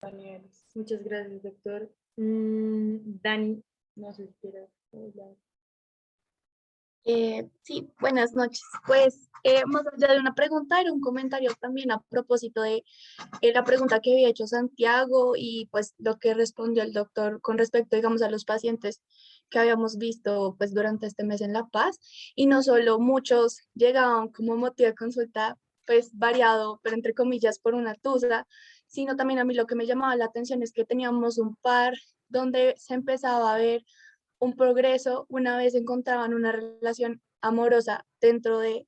Daniel, muchas gracias, doctor. Dani, no sé si quieras hablar. Sí, buenas noches. Pues más allá de una pregunta, era un comentario también a propósito de la pregunta que había hecho Santiago y pues lo que respondió el doctor con respecto, digamos, a los pacientes que habíamos visto pues durante este mes en La Paz. Y no solo muchos llegaban como motivo de consulta pues variado, pero entre comillas por una tusa, sino también a mí lo que me llamaba la atención es que teníamos un par donde se empezaba a ver un progreso una vez encontraban una relación amorosa dentro de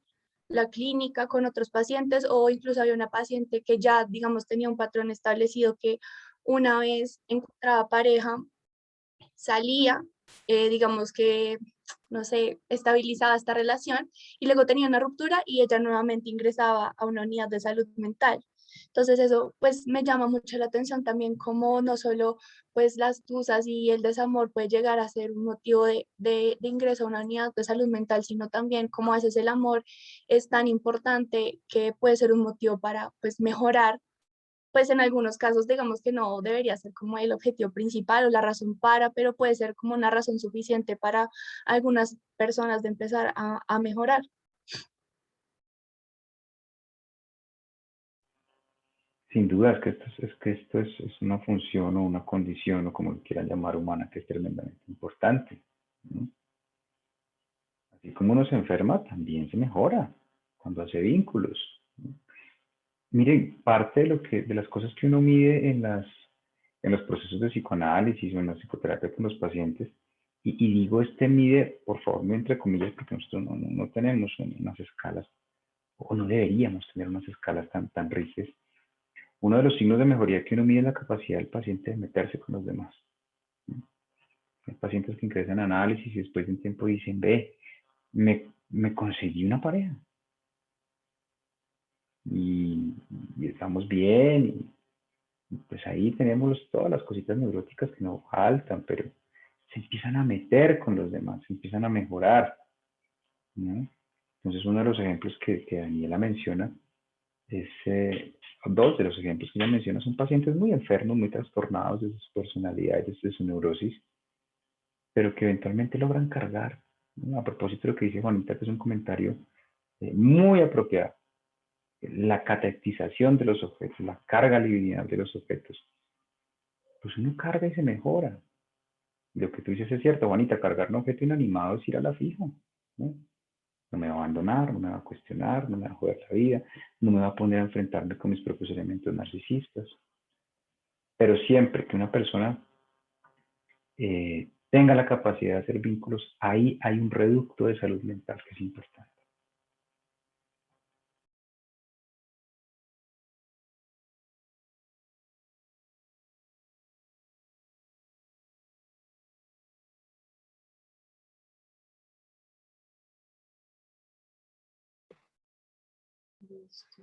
la clínica con otros pacientes, o incluso había una paciente que ya, digamos, tenía un patrón establecido que una vez encontraba pareja, salía, digamos que, no sé, estabilizaba esta relación y luego tenía una ruptura y ella nuevamente ingresaba a una unidad de salud mental. Entonces eso pues me llama mucho la atención también, como no solo pues las tusas y el desamor puede llegar a ser un motivo de ingreso a una unidad de salud mental, sino también como a veces el amor es tan importante que puede ser un motivo para pues mejorar. Pues en algunos casos digamos que no debería ser como el objetivo principal o la razón para, pero puede ser como una razón suficiente para algunas personas de empezar a mejorar. Sin duda es una función o una condición o como lo quieran llamar humana que es tremendamente importante, ¿no? Así como uno se enferma, también se mejora cuando hace vínculos, ¿no? Miren, parte de las cosas que uno mide en los procesos de psicoanálisis o en la psicoterapia con los pacientes, y digo mide, por favor, no entre comillas, porque nosotros no tenemos unas escalas, o no deberíamos tener unas escalas tan rígidas. Uno de los signos de mejoría que uno mide es la capacidad del paciente de meterse con los demás. Hay pacientes que ingresan a análisis y después de un tiempo dicen, ve, me conseguí una pareja. Y estamos bien, y pues ahí tenemos todas las cositas neuróticas que nos faltan, pero se empiezan a meter con los demás, se empiezan a mejorar, ¿no? Entonces uno de los ejemplos que Daniela menciona es, dos de los ejemplos que ella menciona son pacientes muy enfermos, muy trastornados de sus personalidades, de su neurosis, pero que eventualmente logran cargar, ¿no? A propósito de lo que dice Juanita, que es un comentario muy apropiado. La catetización de los objetos, la carga libidinal de los objetos. Pues uno carga y se mejora. Lo que tú dices es cierto, Juanita, cargar un objeto inanimado es ir a la fija, ¿no? No me va a abandonar, no me va a cuestionar, no me va a joder la vida, no me va a poner a enfrentarme con mis propios elementos narcisistas. Pero siempre que una persona tenga la capacidad de hacer vínculos, ahí hay un reducto de salud mental que es importante. Listo.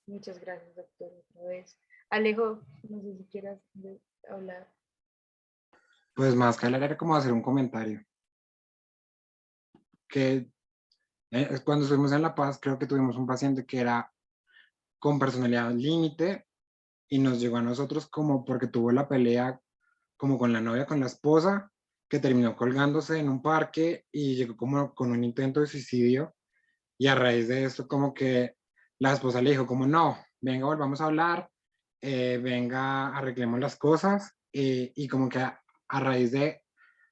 Muchas gracias, doctor, otra vez. Alejo, no sé si quieras hablar. Pues más que hablar era como hacer un comentario. Que Cuando estuvimos en La Paz, creo que tuvimos un paciente que era con personalidad límite y nos llegó a nosotros como porque tuvo la pelea como con la novia, con la esposa, que terminó colgándose en un parque y llegó como con un intento de suicidio. Y a raíz de esto como que la esposa le dijo como no, venga, volvamos a hablar, venga, arreglemos las cosas, y como que a raíz de,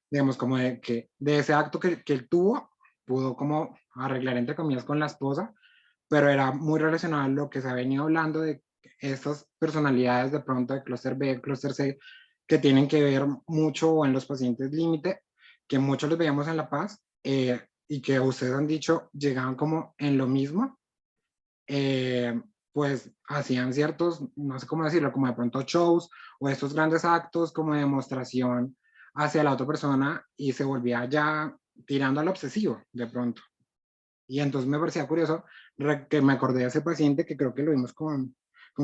digamos, como de, que, de ese acto que él tuvo, pudo como arreglar entre comillas con la esposa, pero era muy relacionado a lo que se ha venido hablando de estas personalidades de pronto de clúster B, clúster C, que tienen que ver mucho en los pacientes límite, que muchos los veíamos en La Paz, y que ustedes han dicho llegaban como en lo mismo, eh, pues hacían ciertos, no sé cómo decirlo, como de pronto shows o estos grandes actos como de demostración hacia la otra persona y se volvía ya tirando al obsesivo de pronto. Y entonces me parecía curioso que me acordé de ese paciente que creo que lo vimos con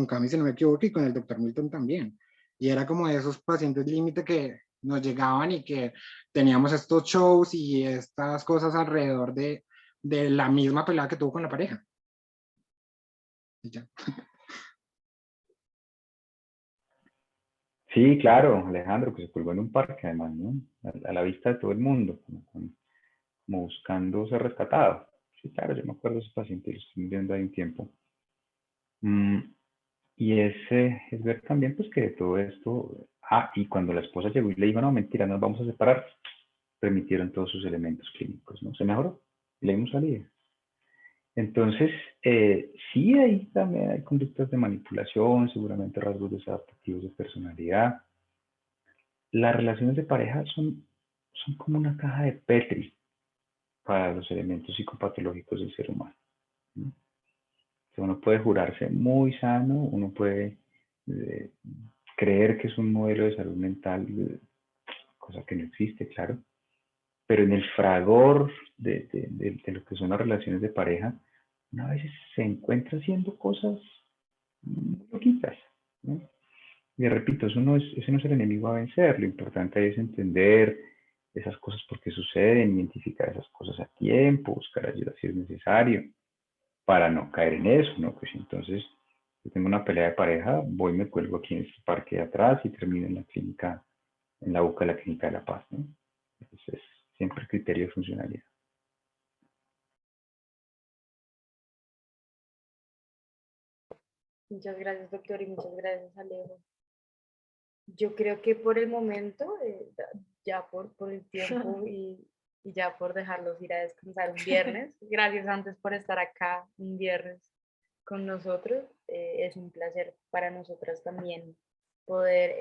Cami, si no me equivoco, y con el doctor Milton también. Y era como de esos pacientes límite que nos llegaban y que teníamos estos shows y estas cosas alrededor de la misma pelea que tuvo con la pareja. Y ya. Sí, claro, Alejandro, que se colgó en un parque además, ¿no? A la vista de todo el mundo, como buscando ser rescatado. Sí, claro, yo me acuerdo de ese paciente, lo estoy viendo ahí un tiempo. Y es ver también pues que todo esto, y cuando la esposa llegó y le dijo, no, mentira, nos vamos a separar, permitieron todos sus elementos clínicos, ¿no? Se mejoró y le dimos salida. Entonces, sí, ahí también hay conductas de manipulación, seguramente rasgos desadaptativos de personalidad. Las relaciones de pareja son como una caja de Petri para los elementos psicopatológicos del ser humano, ¿no? Uno puede jurarse muy sano, uno puede eh, creer que es un modelo de salud mental, cosa que no existe, claro, pero en el fragor de lo que son las relaciones de pareja, una vez se encuentra haciendo cosas muy loquitas, ¿no? Y repito, ese no es el enemigo a vencer, lo importante es entender esas cosas por qué suceden, identificar esas cosas a tiempo, buscar ayuda si es necesario, para no caer en eso, ¿no? Pues entonces, yo tengo una pelea de pareja, voy y me cuelgo aquí en este parque de atrás y termino en la clínica, en la UCA de la Clínica de La Paz, ¿no? Entonces, siempre criterio de funcionalidad. Muchas gracias, doctor, y muchas gracias, Alejo. Yo creo que por el momento, ya por el tiempo y ya por dejarlos ir a descansar un viernes, gracias antes por estar acá un viernes con nosotros. Es un placer para nosotras también poder